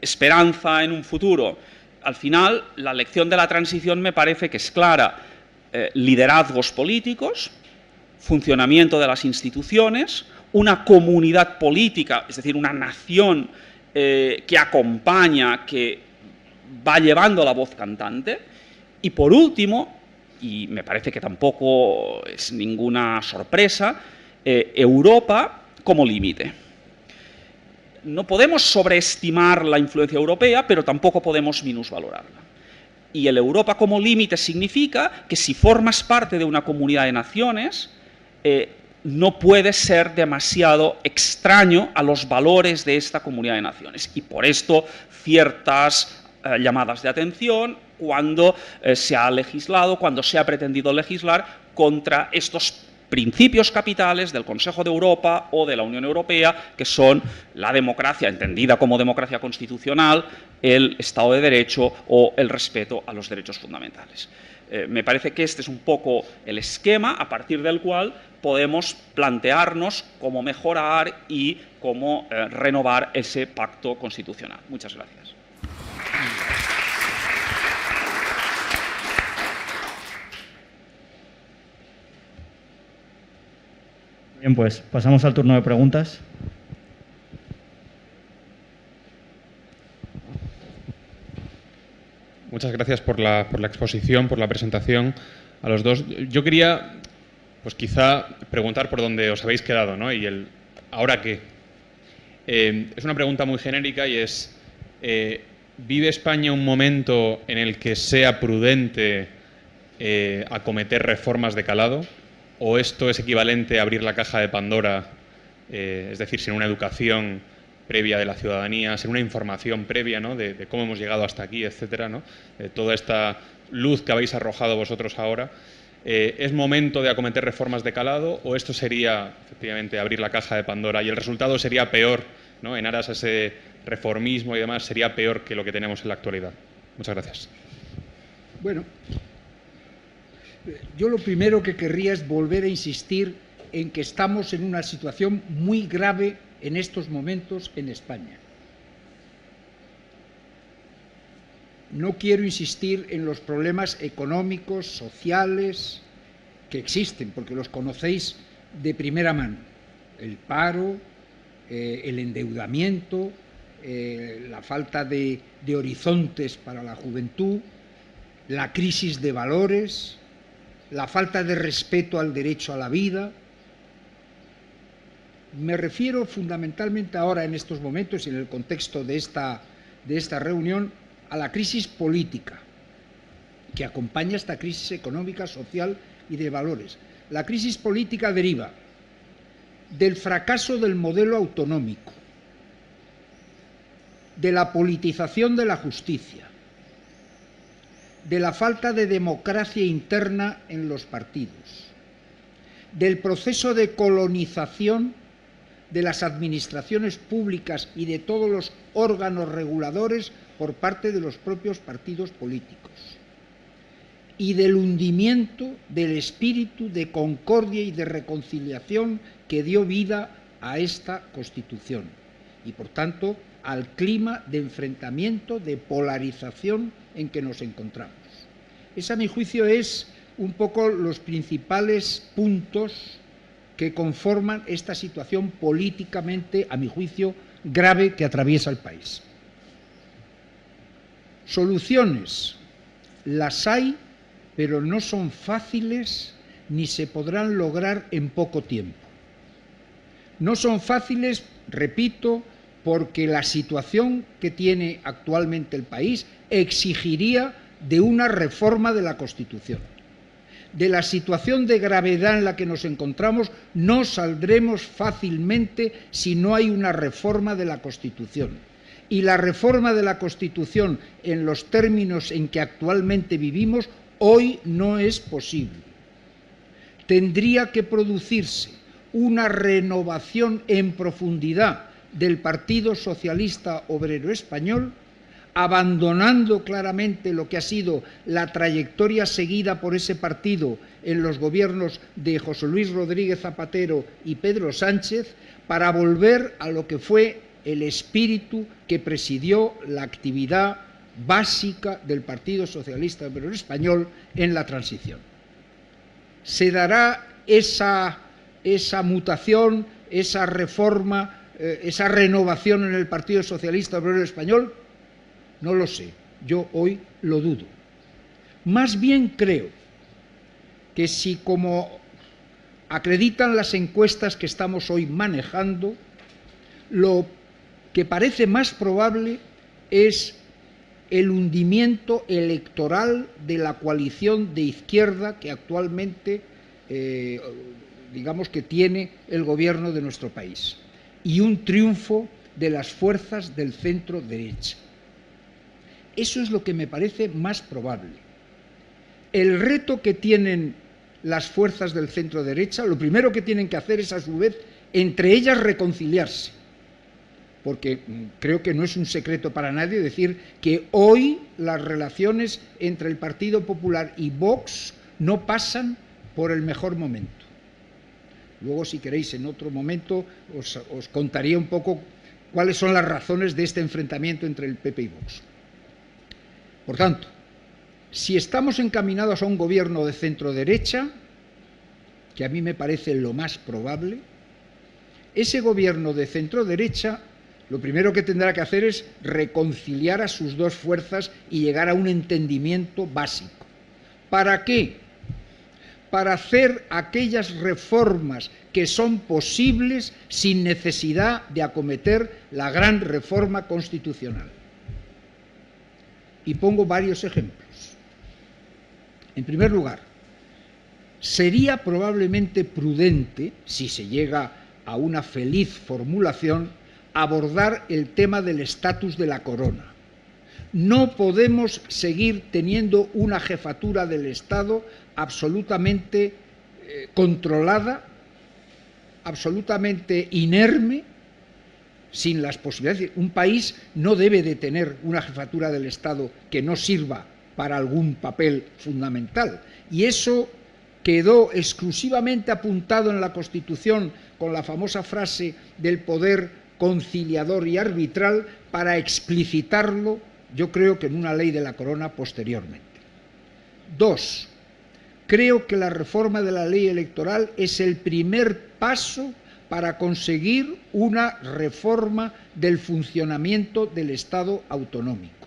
C: esperanza en un futuro. Al final, la lección de la transición me parece que es clara. Liderazgos políticos, funcionamiento de las instituciones, una comunidad política, es decir, una nación que acompaña, que va llevando la voz cantante. Y por último, y me parece que tampoco es ninguna sorpresa, Europa como límite. No podemos sobreestimar la influencia europea, pero tampoco podemos minusvalorarla. Y el Europa como límite significa que si formas parte de una comunidad de naciones, no puedes ser demasiado extraño a los valores de esta comunidad de naciones. Y por esto ciertas llamadas de atención cuando se ha legislado, cuando se ha pretendido legislar contra estos principios capitales del Consejo de Europa o de la Unión Europea, que son la democracia, entendida como democracia constitucional, el Estado de Derecho o el respeto a los derechos fundamentales. Me parece que este es un poco el esquema a partir del cual podemos plantearnos cómo mejorar y cómo renovar ese pacto constitucional. Muchas gracias.
D: Bien, pues pasamos al turno de preguntas.
A: Muchas gracias por la exposición, por la presentación a los dos. Yo quería, pues quizá, preguntar por dónde os habéis quedado, ¿no? Y el ¿ahora qué? Es una pregunta muy genérica y es, ¿vive España un momento en el que sea prudente acometer reformas de calado? ¿O esto es equivalente a abrir la caja de Pandora, es decir, sin una educación previa de la ciudadanía, sin una información previa, ¿no?, de cómo hemos llegado hasta aquí, etcétera, ¿no?, toda esta luz que habéis arrojado vosotros ahora? ¿Es momento de acometer reformas de calado o esto sería, efectivamente, abrir la caja de Pandora y el resultado sería peor, ¿no?, en aras a ese reformismo y demás, sería peor que lo que tenemos en la actualidad? Muchas gracias.
B: Bueno, yo lo primero que querría es volver a insistir en que estamos en una situación muy grave en estos momentos en España. No quiero insistir en los problemas económicos, sociales, que existen, porque los conocéis de primera mano. El paro, el endeudamiento, la falta de horizontes para la juventud, la crisis de valores, la falta de respeto al derecho a la vida. Me refiero fundamentalmente ahora, en estos momentos y en el contexto de esta reunión, a la crisis política que acompaña esta crisis económica, social y de valores. La crisis política deriva del fracaso del modelo autonómico, de la politización de la justicia, de la falta de democracia interna en los partidos, del proceso de colonización de las administraciones públicas y de todos los órganos reguladores por parte de los propios partidos políticos, y del hundimiento del espíritu de concordia y de reconciliación que dio vida a esta Constitución y, por tanto, al clima de enfrentamiento, de polarización en que nos encontramos. Ese, a mi juicio, es un poco los principales puntos que conforman esta situación políticamente, a mi juicio, grave que atraviesa el país. Soluciones las hay, pero no son fáciles ni se podrán lograr en poco tiempo. No son fáciles, repito, porque la situación que tiene actualmente el país exigiría de una reforma de la Constitución. De la situación de gravedad en la que nos encontramos no saldremos fácilmente si no hay una reforma de la Constitución. Y la reforma de la Constitución, en los términos en que actualmente vivimos, hoy no es posible. Tendría que producirse una renovación en profundidad del Partido Socialista Obrero Español, abandonando claramente lo que ha sido la trayectoria seguida por ese partido en los gobiernos de José Luis Rodríguez Zapatero y Pedro Sánchez, para volver a lo que fue el espíritu que presidió la actividad básica del Partido Socialista Obrero Español en la transición. ¿Se dará esa mutación, esa reforma, esa renovación en el Partido Socialista Obrero Español? No lo sé, yo hoy lo dudo. Más bien creo que si, como acreditan las encuestas que estamos hoy manejando, lo que parece más probable es el hundimiento electoral de la coalición de izquierda que actualmente, digamos, que tiene el gobierno de nuestro país, y un triunfo de las fuerzas del centro derecha. Eso es lo que me parece más probable. El reto que tienen las fuerzas del centro derecha, lo primero que tienen que hacer es, a su vez, entre ellas reconciliarse. Porque creo que no es un secreto para nadie decir que hoy las relaciones entre el Partido Popular y Vox no pasan por el mejor momento. Luego, si queréis, en otro momento os contaría un poco cuáles son las razones de este enfrentamiento entre el PP y Vox. Por tanto, si estamos encaminados a un gobierno de centro-derecha, que a mí me parece lo más probable, ese gobierno de centro-derecha lo primero que tendrá que hacer es reconciliar a sus dos fuerzas y llegar a un entendimiento básico. ¿Para qué? Para hacer aquellas reformas que son posibles sin necesidad de acometer la gran reforma constitucional. Y pongo varios ejemplos. En primer lugar, sería probablemente prudente, si se llega a una feliz formulación, abordar el tema del estatus de la corona. No podemos seguir teniendo una jefatura del Estado absolutamente controlada, absolutamente inerme, sin las posibilidades. Un país no debe de tener una jefatura del Estado que no sirva para algún papel fundamental. Y eso quedó exclusivamente apuntado en la Constitución con la famosa frase del poder conciliador y arbitral para explicitarlo, yo creo que en una ley de la corona posteriormente. 2. Creo que la reforma de la ley electoral es el primer paso para conseguir una reforma del funcionamiento del Estado autonómico.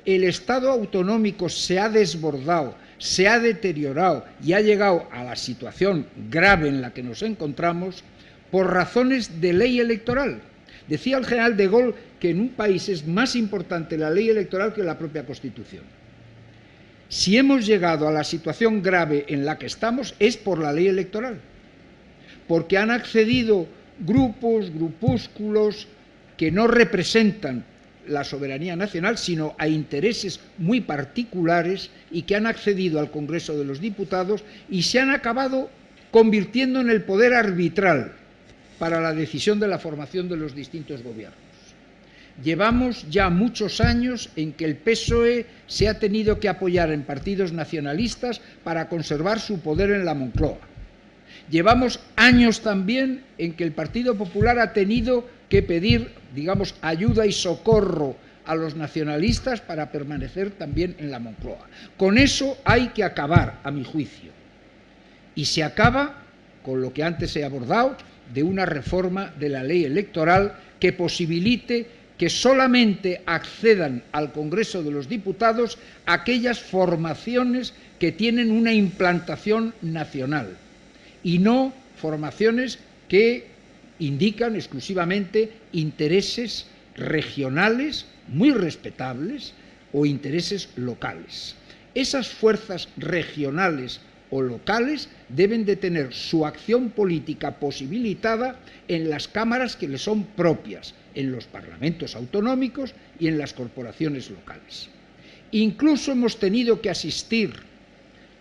B: El Estado autonómico se ha desbordado, se ha deteriorado y ha llegado a la situación grave en la que nos encontramos por razones de ley electoral. Decía el general de Gaulle que en un país es más importante la ley electoral que la propia Constitución. Si hemos llegado a la situación grave en la que estamos es por la ley electoral, porque han accedido grupos, grupúsculos que no representan la soberanía nacional, sino a intereses muy particulares y que han accedido al Congreso de los Diputados y se han acabado convirtiendo en el poder arbitral para la decisión de la formación de los distintos gobiernos. Llevamos ya muchos años en que el PSOE se ha tenido que apoyar en partidos nacionalistas para conservar su poder en la Moncloa. Llevamos años también en que el Partido Popular ha tenido que pedir, digamos, ayuda y socorro a los nacionalistas para permanecer también en la Moncloa. Con eso hay que acabar, a mi juicio. Y se acaba con lo que antes he abordado, de una reforma de la ley electoral que posibilite que solamente accedan al Congreso de los Diputados aquellas formaciones que tienen una implantación nacional y no formaciones que indican exclusivamente intereses regionales muy respetables o intereses locales. Esas fuerzas regionales o locales deben de tener su acción política posibilitada en las cámaras que les son propias, en los parlamentos autonómicos y en las corporaciones locales. Incluso hemos tenido que asistir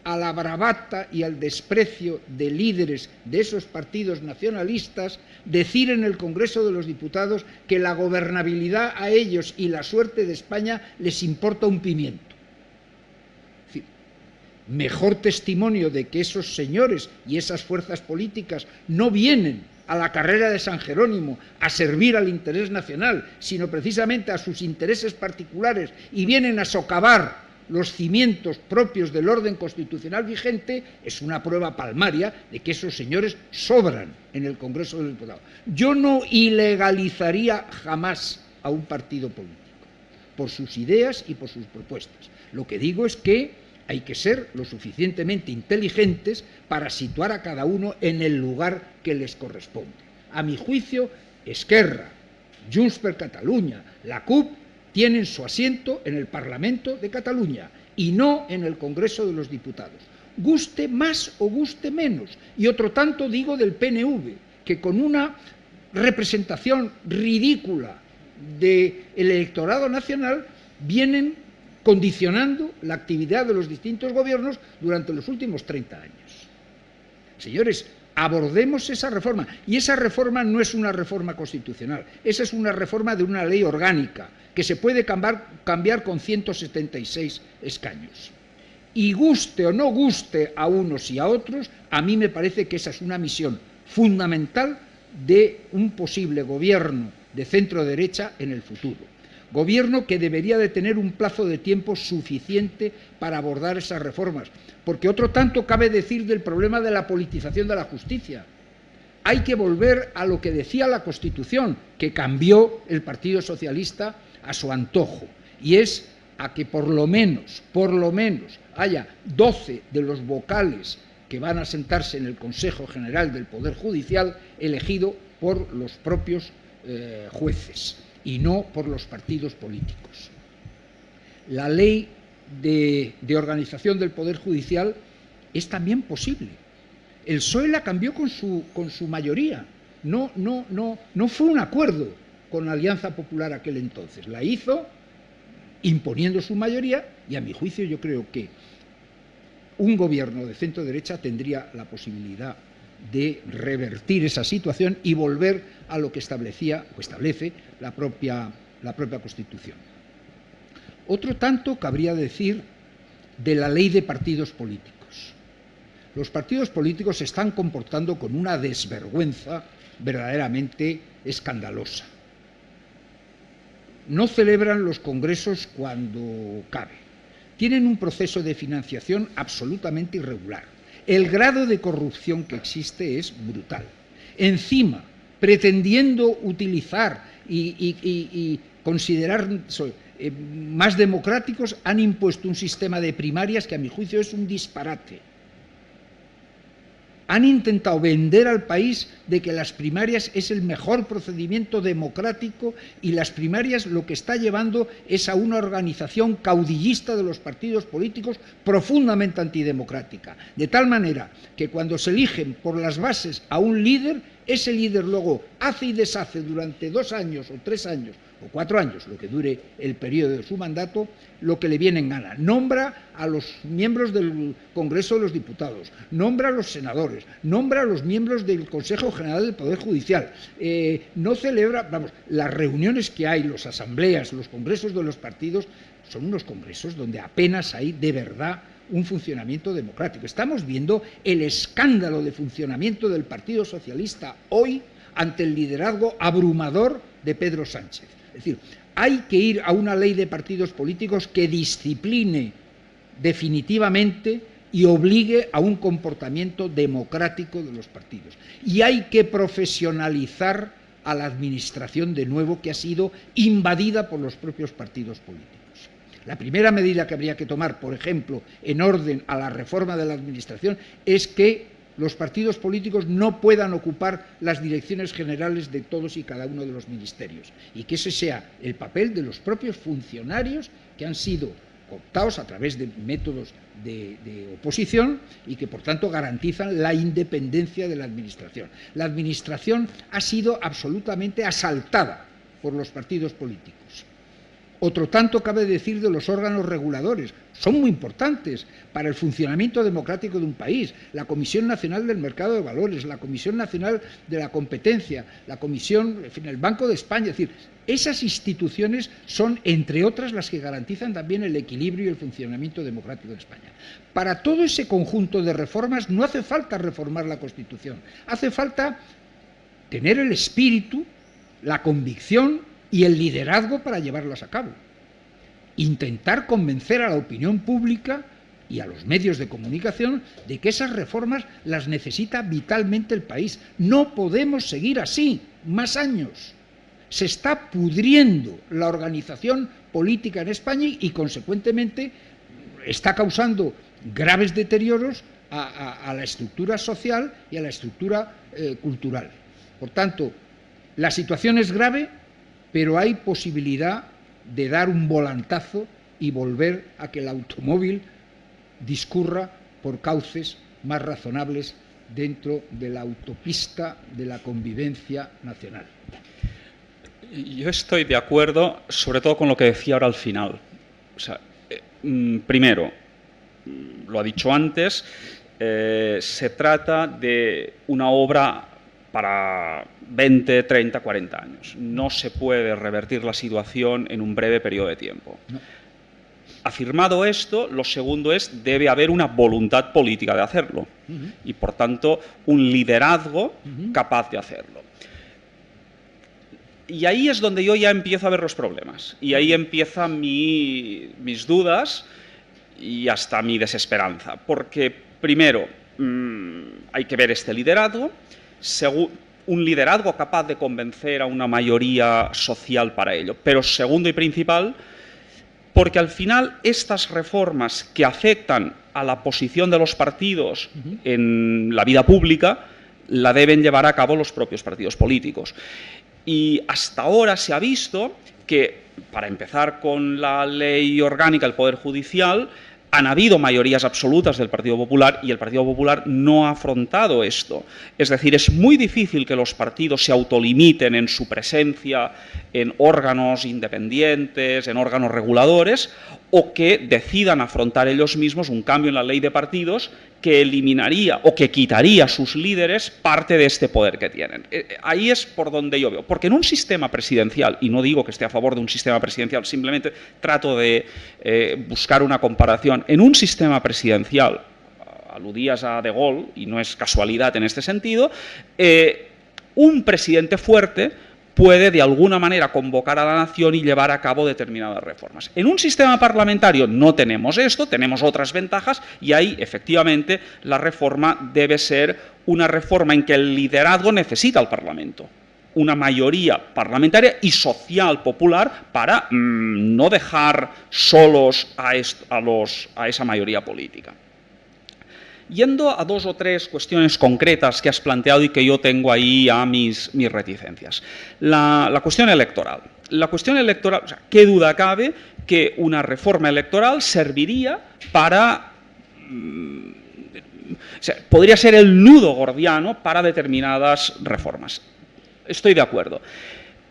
B: a la bravata y al desprecio de líderes de esos partidos nacionalistas, decir en el Congreso de los Diputados que la gobernabilidad a ellos y la suerte de España les importa un pimiento. Mejor testimonio de que esos señores y esas fuerzas políticas no vienen a la carrera de San Jerónimo a servir al interés nacional, sino precisamente a sus intereses particulares y vienen a socavar los cimientos propios del orden constitucional vigente, es una prueba palmaria de que esos señores sobran en el Congreso de los Diputados. Yo no ilegalizaría jamás a un partido político por sus ideas y por sus propuestas. Lo que digo es que hay que ser lo suficientemente inteligentes para situar a cada uno en el lugar que les corresponde. A mi juicio, Esquerra, Junts per Catalunya, la CUP tienen su asiento en el Parlamento de Cataluña y no en el Congreso de los Diputados. Guste más o guste menos. Y otro tanto digo del PNV, que con una representación ridícula del electorado nacional vienen condicionando la actividad de los distintos gobiernos durante los últimos 30 años. Señores, abordemos esa reforma. Y esa reforma no es una reforma constitucional, esa es una reforma de una ley orgánica que se puede cambiar con 176 escaños. Y guste o no guste a unos y a otros, a mí me parece que esa es una misión fundamental de un posible gobierno de centro-derecha en el futuro. Gobierno que debería de tener un plazo de tiempo suficiente para abordar esas reformas, porque otro tanto cabe decir del problema de la politización de la justicia. Hay que volver a lo que decía la Constitución, que cambió el Partido Socialista a su antojo, y es a que por lo menos, haya 12 de los vocales que van a sentarse en el Consejo General del Poder Judicial elegido por los propios jueces y no por los partidos políticos. La ley de organización del Poder Judicial es también posible. El PSOE la cambió con su mayoría. No fue un acuerdo con la Alianza Popular aquel entonces. La hizo imponiendo su mayoría y, a mi juicio, yo creo que un gobierno de centro-derecha tendría la posibilidad de revertir esa situación y volver a lo que establecía o establece la propia Constitución. Otro tanto cabría decir de la ley de partidos políticos. Los partidos políticos se están comportando con una desvergüenza verdaderamente escandalosa. No celebran los congresos cuando cabe. Tienen un proceso de financiación absolutamente irregular. El grado de corrupción que existe es brutal. Encima, pretendiendo utilizar y considerar más democráticos, han impuesto un sistema de primarias que, a mi juicio, es un disparate. Han intentado vender al país de que las primarias es el mejor procedimiento democrático y las primarias lo que está llevando es a una organización caudillista de los partidos políticos profundamente antidemocrática. De tal manera que cuando se eligen por las bases a un líder, ese líder luego hace y deshace durante 2 años o 3 años o 4 años, lo que dure el periodo de su mandato, lo que le viene en gana. Nombra a los miembros del Congreso de los Diputados, nombra a los senadores, nombra a los miembros del Consejo General del Poder Judicial, no celebra, las reuniones que hay, las asambleas, los congresos de los partidos, son unos congresos donde apenas hay de verdad un funcionamiento democrático. Estamos viendo el escándalo de funcionamiento del Partido Socialista hoy ante el liderazgo abrumador de Pedro Sánchez. Es decir, hay que ir a una ley de partidos políticos que discipline definitivamente y obligue a un comportamiento democrático de los partidos. Y hay que profesionalizar a la administración de nuevo, que ha sido invadida por los propios partidos políticos. La primera medida que habría que tomar, por ejemplo, en orden a la reforma de la administración, es que los partidos políticos no puedan ocupar las direcciones generales de todos y cada uno de los ministerios, y que ese sea el papel de los propios funcionarios que han sido cooptados a través de métodos de oposición y que, por tanto, garantizan la independencia de la administración. La administración ha sido absolutamente asaltada por los partidos políticos. Otro tanto cabe decir de los órganos reguladores. Son muy importantes para el funcionamiento democrático de un país. La Comisión Nacional del Mercado de Valores, la Comisión Nacional de la Competencia, la Comisión, en fin, el Banco de España. Es decir, esas instituciones son, entre otras, las que garantizan también el equilibrio y el funcionamiento democrático de España. Para todo ese conjunto de reformas no hace falta reformar la Constitución. Hace falta tener el espíritu, la convicción y el liderazgo para llevarlas a cabo. Intentar convencer a la opinión pública y a los medios de comunicación de que esas reformas las necesita vitalmente el país. No podemos seguir así más años. Se está pudriendo la organización política en España y, consecuentemente, está causando graves deterioros a la estructura social y a la estructura cultural. Por tanto, la situación es grave, pero hay posibilidad de dar un volantazo y volver a que el automóvil discurra por cauces más razonables dentro de la autopista de la convivencia nacional.
C: Yo estoy de acuerdo, sobre todo con lo que decía ahora al final. O sea, primero, lo ha dicho antes, se trata de una obra para 20, 30, 40 años. No se puede revertir la situación en un breve periodo de tiempo. No. Afirmado esto, lo segundo es, debe haber una voluntad política de hacerlo y, por tanto, un liderazgo capaz de hacerlo. Y ahí es donde yo ya empiezo a ver los problemas y ahí empiezan mis dudas y hasta mi desesperanza, porque primero hay que ver este liderazgo, un liderazgo capaz de convencer a una mayoría social para ello, pero segundo y principal, porque al final estas reformas que afectan a la posición de los partidos en la vida pública la deben llevar a cabo los propios partidos políticos. Y hasta ahora se ha visto que, para empezar con la ley orgánica del Poder Judicial, han habido mayorías absolutas del Partido Popular y el Partido Popular no ha afrontado esto. Es decir, es muy difícil que los partidos se autolimiten en su presencia en órganos independientes, en órganos reguladores, o que decidan afrontar ellos mismos un cambio en la ley de partidos que eliminaría o que quitaría a sus líderes parte de este poder que tienen. Ahí es por donde yo veo. Porque en un sistema presidencial, y no digo que esté a favor de un sistema presidencial, simplemente trato de buscar una comparación, en un sistema presidencial, aludías a De Gaulle, y no es casualidad en este sentido, un presidente fuerte puede de alguna manera convocar a la nación y llevar a cabo determinadas reformas. En un sistema parlamentario no tenemos esto, tenemos otras ventajas y ahí efectivamente la reforma debe ser una reforma en que el liderazgo necesita al Parlamento, una mayoría parlamentaria y social popular para no dejar solos a esa mayoría política. Yendo a dos o tres cuestiones concretas que has planteado y que yo tengo ahí a mis reticencias. La cuestión electoral. La cuestión electoral, o sea, ¿qué duda cabe que una reforma electoral serviría para... o sea, podría ser el nudo gordiano para determinadas reformas? Estoy de acuerdo.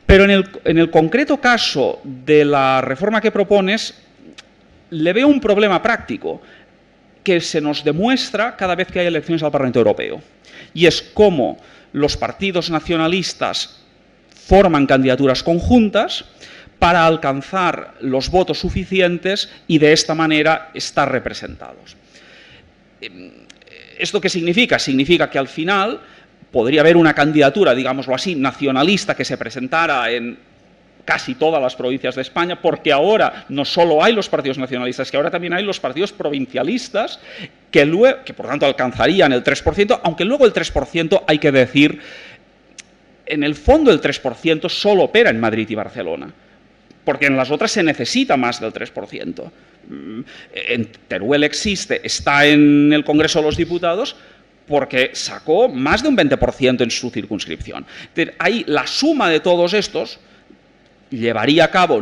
C: Pero en el concreto caso de la reforma que propones, le veo un problema práctico que se nos demuestra cada vez que hay elecciones al Parlamento Europeo. Y es cómo los partidos nacionalistas forman candidaturas conjuntas para alcanzar los votos suficientes y de esta manera estar representados. ¿Esto qué significa? Significa que al final podría haber una candidatura, digámoslo así, nacionalista que se presentara en casi todas las provincias de España, porque ahora no solo hay los partidos nacionalistas, que ahora también hay los partidos provincialistas, que por tanto alcanzarían el 3%, aunque luego el 3% hay que decir, en el fondo el 3% solo opera en Madrid y Barcelona, porque en las otras se necesita más del 3%. En Teruel existe, está en el Congreso de los Diputados, porque sacó más de un 20% en su circunscripción. Ahí la suma de todos estos llevaría a cabo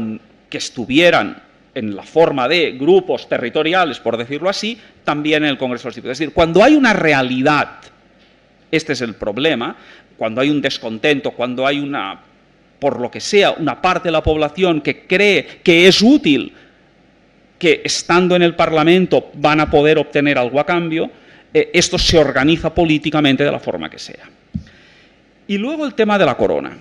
C: que estuvieran en la forma de grupos territoriales, por decirlo así, también en el Congreso de los Diputados. Es decir, cuando hay una realidad, este es el problema, cuando hay un descontento, cuando hay por lo que sea, una parte de la población que cree que es útil, que estando en el Parlamento van a poder obtener algo a cambio, esto se organiza políticamente de la forma que sea. Y luego el tema de la corona.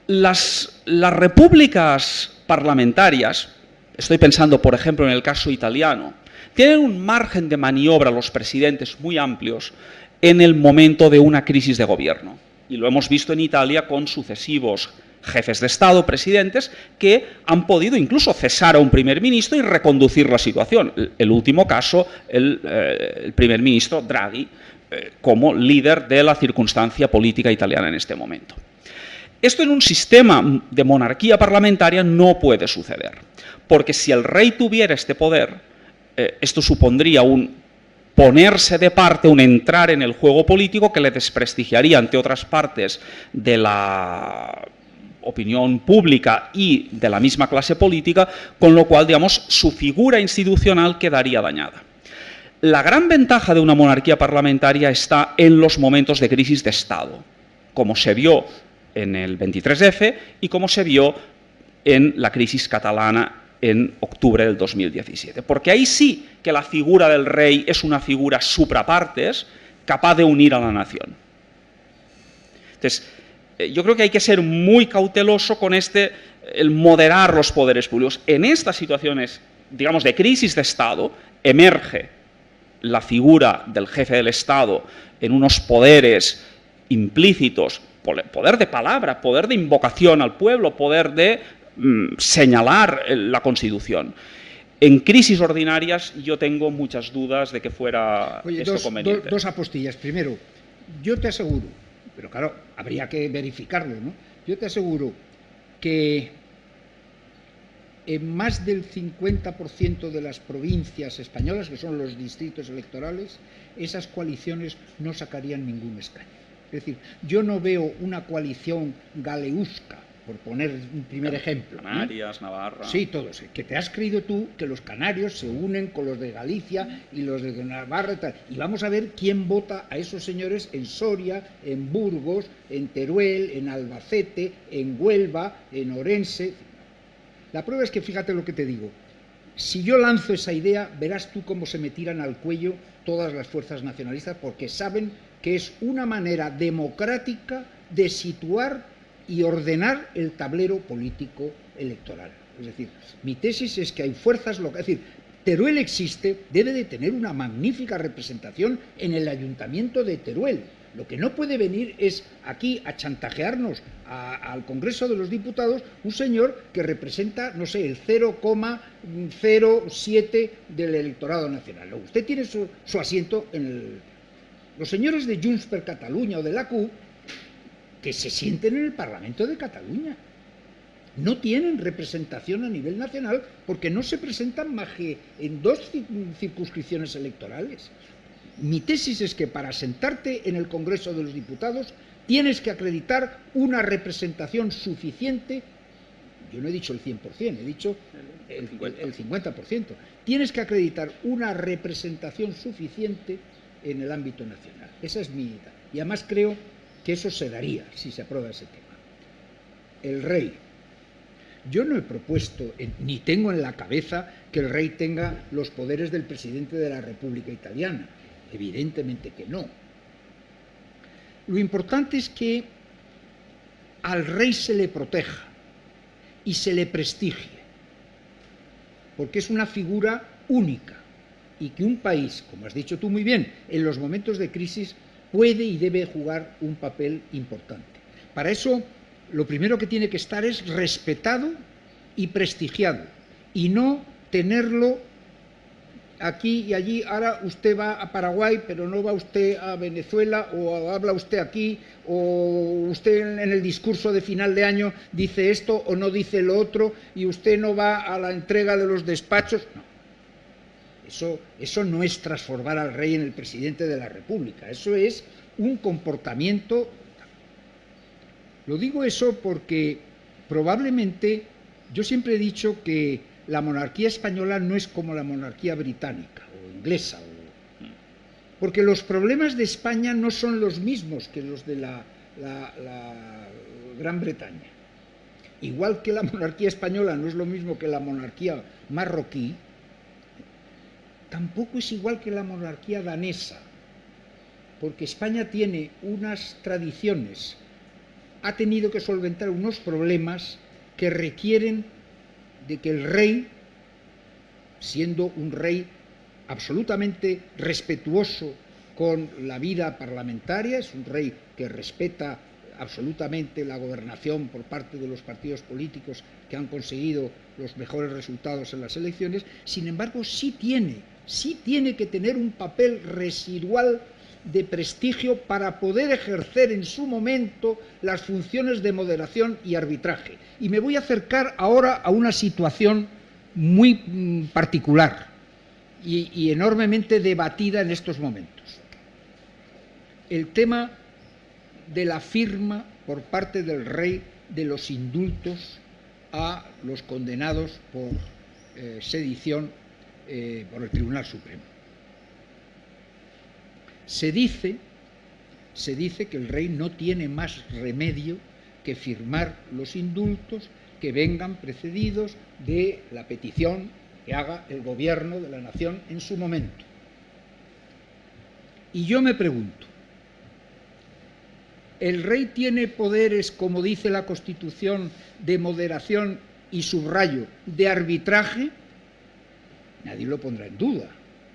C: Las repúblicas parlamentarias, estoy pensando por ejemplo en el caso italiano, tienen un margen de maniobra los presidentes muy amplios en el momento de una crisis de gobierno. Y lo hemos visto en Italia con sucesivos jefes de Estado, presidentes, que han podido incluso cesar a un primer ministro y reconducir la situación. El último caso, el primer ministro Draghi, como líder de la circunstancia política italiana en este momento. Esto en un sistema de monarquía parlamentaria no puede suceder, porque si el rey tuviera este poder, esto supondría un ponerse de parte, un entrar en el juego político que le desprestigiaría ante otras partes de la opinión pública y de la misma clase política, con lo cual, digamos, su figura institucional quedaría dañada. La gran ventaja de una monarquía parlamentaria está en los momentos de crisis de Estado, como se vio en el 23F y como se vio en la crisis catalana en octubre del 2017. Porque ahí sí que la figura del rey es una figura suprapartes, capaz de unir a la nación. Entonces, yo creo que hay que ser muy cauteloso con el moderar los poderes públicos. En estas situaciones, digamos, de crisis de Estado, emerge la figura del jefe del Estado en unos poderes implícitos, poder de palabra, poder de invocación al pueblo, poder de señalar la Constitución. En crisis ordinarias yo tengo muchas dudas de que fuera esto conveniente.
B: Dos apostillas. Primero, yo te aseguro, pero claro, habría que verificarlo, ¿no? Yo te aseguro que en más del 50% de las provincias españolas, que son los distritos electorales, esas coaliciones no sacarían ningún escaño. Es decir, yo no veo una coalición galeusca, por poner un primer ejemplo.
C: Canarias, Navarra.
B: Sí, todos. Que te has creído tú que los canarios se unen con los de Galicia y los de Navarra y tal. Y vamos a ver quién vota a esos señores en Soria, en Burgos, en Teruel, en Albacete, en Huelva, en Orense. La prueba es que, fíjate lo que te digo, si yo lanzo esa idea, verás tú cómo se me tiran al cuello todas las fuerzas nacionalistas, porque saben que es una manera democrática de situar y ordenar el tablero político electoral. Es decir, mi tesis es que hay fuerzas locales. Es decir, Teruel existe, debe de tener una magnífica representación en el ayuntamiento de Teruel. Lo que no puede venir es aquí a chantajearnos al Congreso de los Diputados un señor que representa, no sé, el 0,07 del electorado nacional. No, usted tiene su asiento en los señores de Junts per Catalunya o de la CUP, que se sienten en el Parlamento de Cataluña. No tienen representación a nivel nacional porque no se presentan más que en 2 circunscripciones electorales. Mi tesis es que para sentarte en el Congreso de los Diputados tienes que acreditar una representación suficiente. Yo no he dicho el 100%, he dicho el 50%. Tienes que acreditar una representación suficiente en el ámbito nacional. Esa es mi idea. Y además creo que eso se daría si se aprueba ese tema. El rey. Yo no he propuesto, ni tengo en la cabeza que el rey tenga los poderes del presidente de la República Italiana. Evidentemente que no. Lo importante es que al rey se le proteja y se le prestigie, porque es una figura única y que un país, como has dicho tú muy bien, en los momentos de crisis puede y debe jugar un papel importante. Para eso, lo primero que tiene que estar es respetado y prestigiado, y no tenerlo aquí y allí. Ahora usted va a Paraguay, pero no va usted a Venezuela, o habla usted aquí, o usted en el discurso de final de año dice esto o no dice lo otro, y usted no va a la entrega de los despachos. No. Eso no es transformar al rey en el presidente de la República, eso es un comportamiento. Lo digo eso porque probablemente yo siempre he dicho que la monarquía española no es como la monarquía británica o inglesa, porque los problemas de España no son los mismos que los de la Gran Bretaña. Igual que la monarquía española no es lo mismo que la monarquía marroquí, tampoco es igual que la monarquía danesa, porque España tiene unas tradiciones, ha tenido que solventar unos problemas que requieren de que el rey, siendo un rey absolutamente respetuoso con la vida parlamentaria, es un rey que respeta absolutamente la gobernación por parte de los partidos políticos que han conseguido los mejores resultados en las elecciones, sin embargo sí tiene que tener un papel residual de prestigio para poder ejercer en su momento las funciones de moderación y arbitraje. Y me voy a acercar ahora a una situación muy particular y enormemente debatida en estos momentos. El tema de la firma por parte del rey de los indultos a los condenados por sedición por el Tribunal Supremo. Se dice que el rey no tiene más remedio que firmar los indultos que vengan precedidos de la petición que haga el gobierno de la nación en su momento. Y yo me pregunto, ¿el rey tiene poderes, como dice la Constitución, de moderación y, subrayo, de arbitraje? Nadie lo pondrá en duda.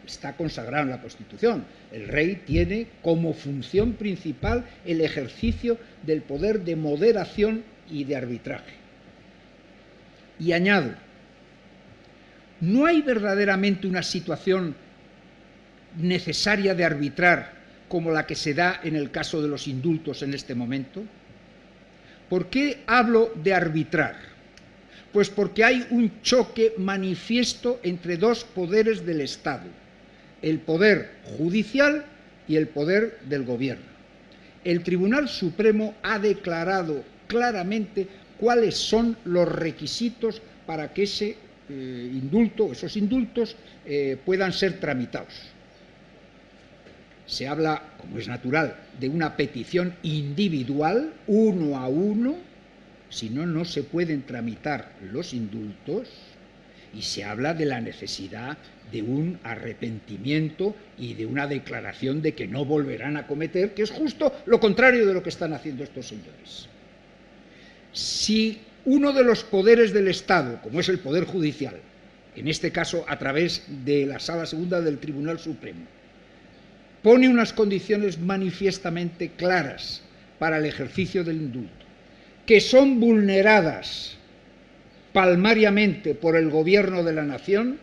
B: Está consagrado en la Constitución. El rey tiene como función principal el ejercicio del poder de moderación y de arbitraje. Y añado, ¿no hay verdaderamente una situación necesaria de arbitrar como la que se da en el caso de los indultos en este momento? ¿Por qué hablo de arbitrar? Pues porque hay un choque manifiesto entre dos poderes del Estado, el poder judicial y el poder del gobierno. El Tribunal Supremo ha declarado claramente cuáles son los requisitos para que ese indulto, esos indultos puedan ser tramitados. Se habla, como es natural, de una petición individual, uno a uno, si no, no se pueden tramitar los indultos, y se habla de la necesidad de un arrepentimiento y de una declaración de que no volverán a cometer, que es justo lo contrario de lo que están haciendo estos señores. Si uno de los poderes del Estado, como es el Poder Judicial, en este caso a través de la Sala Segunda del Tribunal Supremo, pone unas condiciones manifiestamente claras para el ejercicio del indulto, que son vulneradas palmariamente por el gobierno de la nación,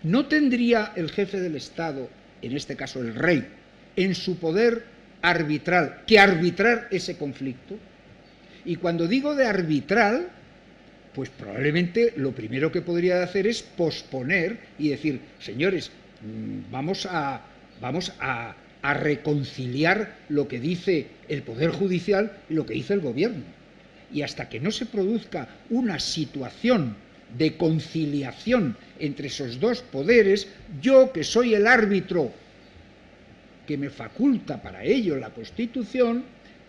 B: ¿no tendría el jefe del Estado, en este caso el rey, en su poder arbitral, que arbitrar ese conflicto? Y cuando digo de arbitral, pues probablemente lo primero que podría hacer es posponer y decir, señores, vamos a reconciliar lo que dice el Poder Judicial y lo que dice el Gobierno. Y hasta que no se produzca una situación de conciliación entre esos dos poderes, yo, que soy el árbitro que me faculta para ello la Constitución,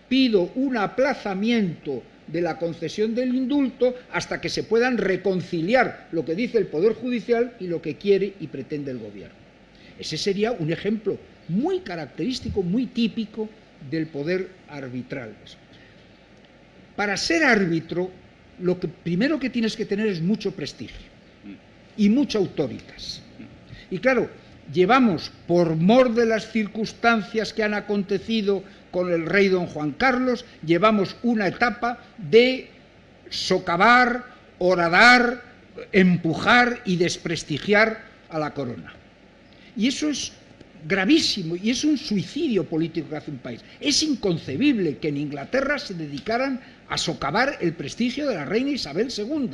B: pido un aplazamiento de la concesión del indulto hasta que se puedan reconciliar lo que dice el Poder Judicial y lo que quiere y pretende el Gobierno. Ese sería un ejemplo muy característico, muy típico del poder arbitral. Para ser árbitro, lo que primero que tienes que tener es mucho prestigio y mucha autoritas. Y claro, llevamos, por mor de las circunstancias que han acontecido con el rey don Juan Carlos, llevamos una etapa de socavar, horadar, empujar y desprestigiar a la corona. Y eso es gravísimo y es un suicidio político que hace un país. Es inconcebible que en Inglaterra se dedicaran a socavar el prestigio de la reina Isabel II,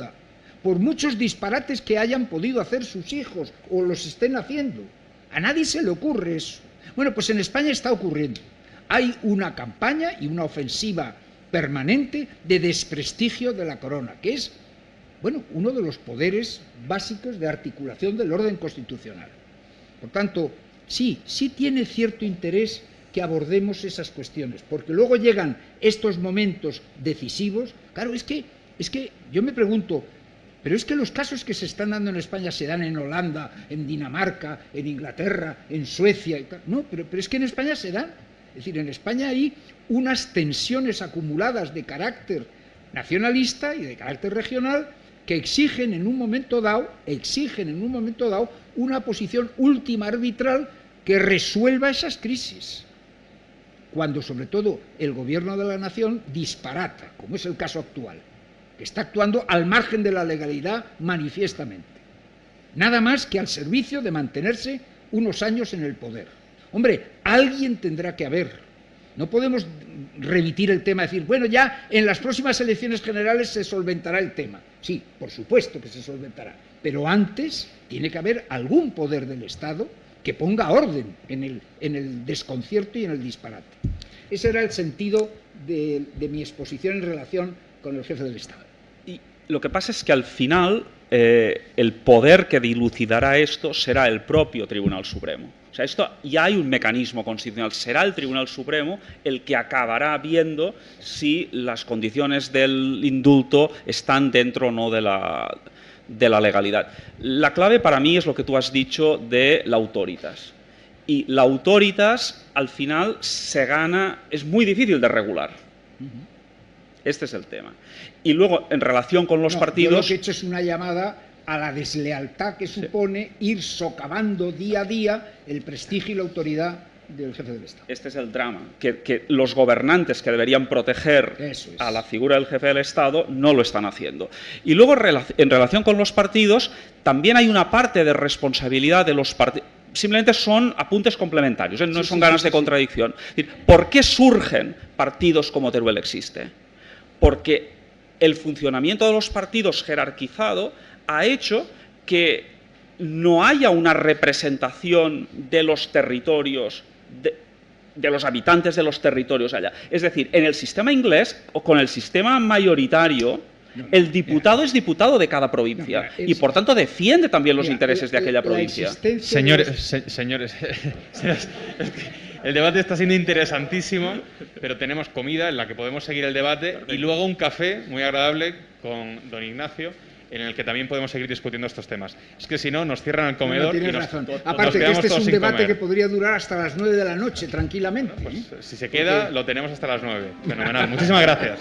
B: por muchos disparates que hayan podido hacer sus hijos o los estén haciendo. A nadie se le ocurre eso. Bueno, pues en España está ocurriendo. Hay una campaña y una ofensiva permanente de desprestigio de la corona, que es, bueno, uno de los poderes básicos de articulación del orden constitucional. Por tanto, sí tiene cierto interés que abordemos esas cuestiones, porque luego llegan estos momentos decisivos. Claro, es que yo me pregunto, pero es que los casos que se están dando en España se dan en Holanda, en Dinamarca, en Inglaterra, en Suecia y tal. No, pero es que en España se dan. Es decir, en España hay unas tensiones acumuladas de carácter nacionalista y de carácter regional que exigen en un momento dado una posición última arbitral que resuelva esas crisis. Cuando sobre todo el gobierno de la nación disparata, como es el caso actual, que está actuando al margen de la legalidad manifiestamente, nada más que al servicio de mantenerse unos años en el poder. Hombre, alguien tendrá que haber. No podemos remitir el tema y decir, bueno, ya en las próximas elecciones generales se solventará el tema. Sí, por supuesto que se solventará, pero antes tiene que haber algún poder del Estado que ponga orden en el desconcierto y en el disparate. Ese era el sentido de mi exposición en relación con el jefe del Estado.
C: Y lo que pasa es que al final el poder que dilucidará esto será el propio Tribunal Supremo. O sea, esto ya hay un mecanismo constitucional. Será el Tribunal Supremo el que acabará viendo si las condiciones del indulto están dentro o no de la legalidad. La clave para mí es lo que tú has dicho de la autoritas. Y la autoritas, al final, se gana, es muy difícil de regular. Este es el tema. Y luego, en relación con los partidos...
B: Yo lo que he hecho es una llamada a la deslealtad que supone ir socavando día a día el prestigio y la autoridad del jefe del Estado.
C: Este es el drama, que los gobernantes que deberían proteger a la figura del jefe del Estado no lo están haciendo. Y luego, en relación con los partidos, también hay una parte de responsabilidad de los partidos. Simplemente son apuntes complementarios, no son ganas de contradicción. Es decir, ¿por qué surgen partidos como Teruel existe? Porque el funcionamiento de los partidos jerarquizado ha hecho que no haya una representación de los territorios, de los habitantes de los territorios allá. Es decir, en el sistema inglés, o con el sistema mayoritario, el diputado es diputado de cada provincia y, por tanto, defiende también los intereses de aquella provincia.
A: Señores, el debate está siendo interesantísimo, pero tenemos comida en la que podemos seguir el debate y luego un café muy agradable con don Ignacio, en el que también podemos seguir discutiendo estos temas. Es que si no, nos cierran el comedor
B: tienes
A: y nos,
B: razón.
A: nos
B: Aparte que
A: quedamos
B: este es
A: todos
B: un
A: sin
B: debate
A: comer.
B: que podría durar hasta las 9 de la noche, tranquilamente.
A: Pues, si se queda, lo tenemos hasta las 9. Fenomenal. Muchísimas gracias.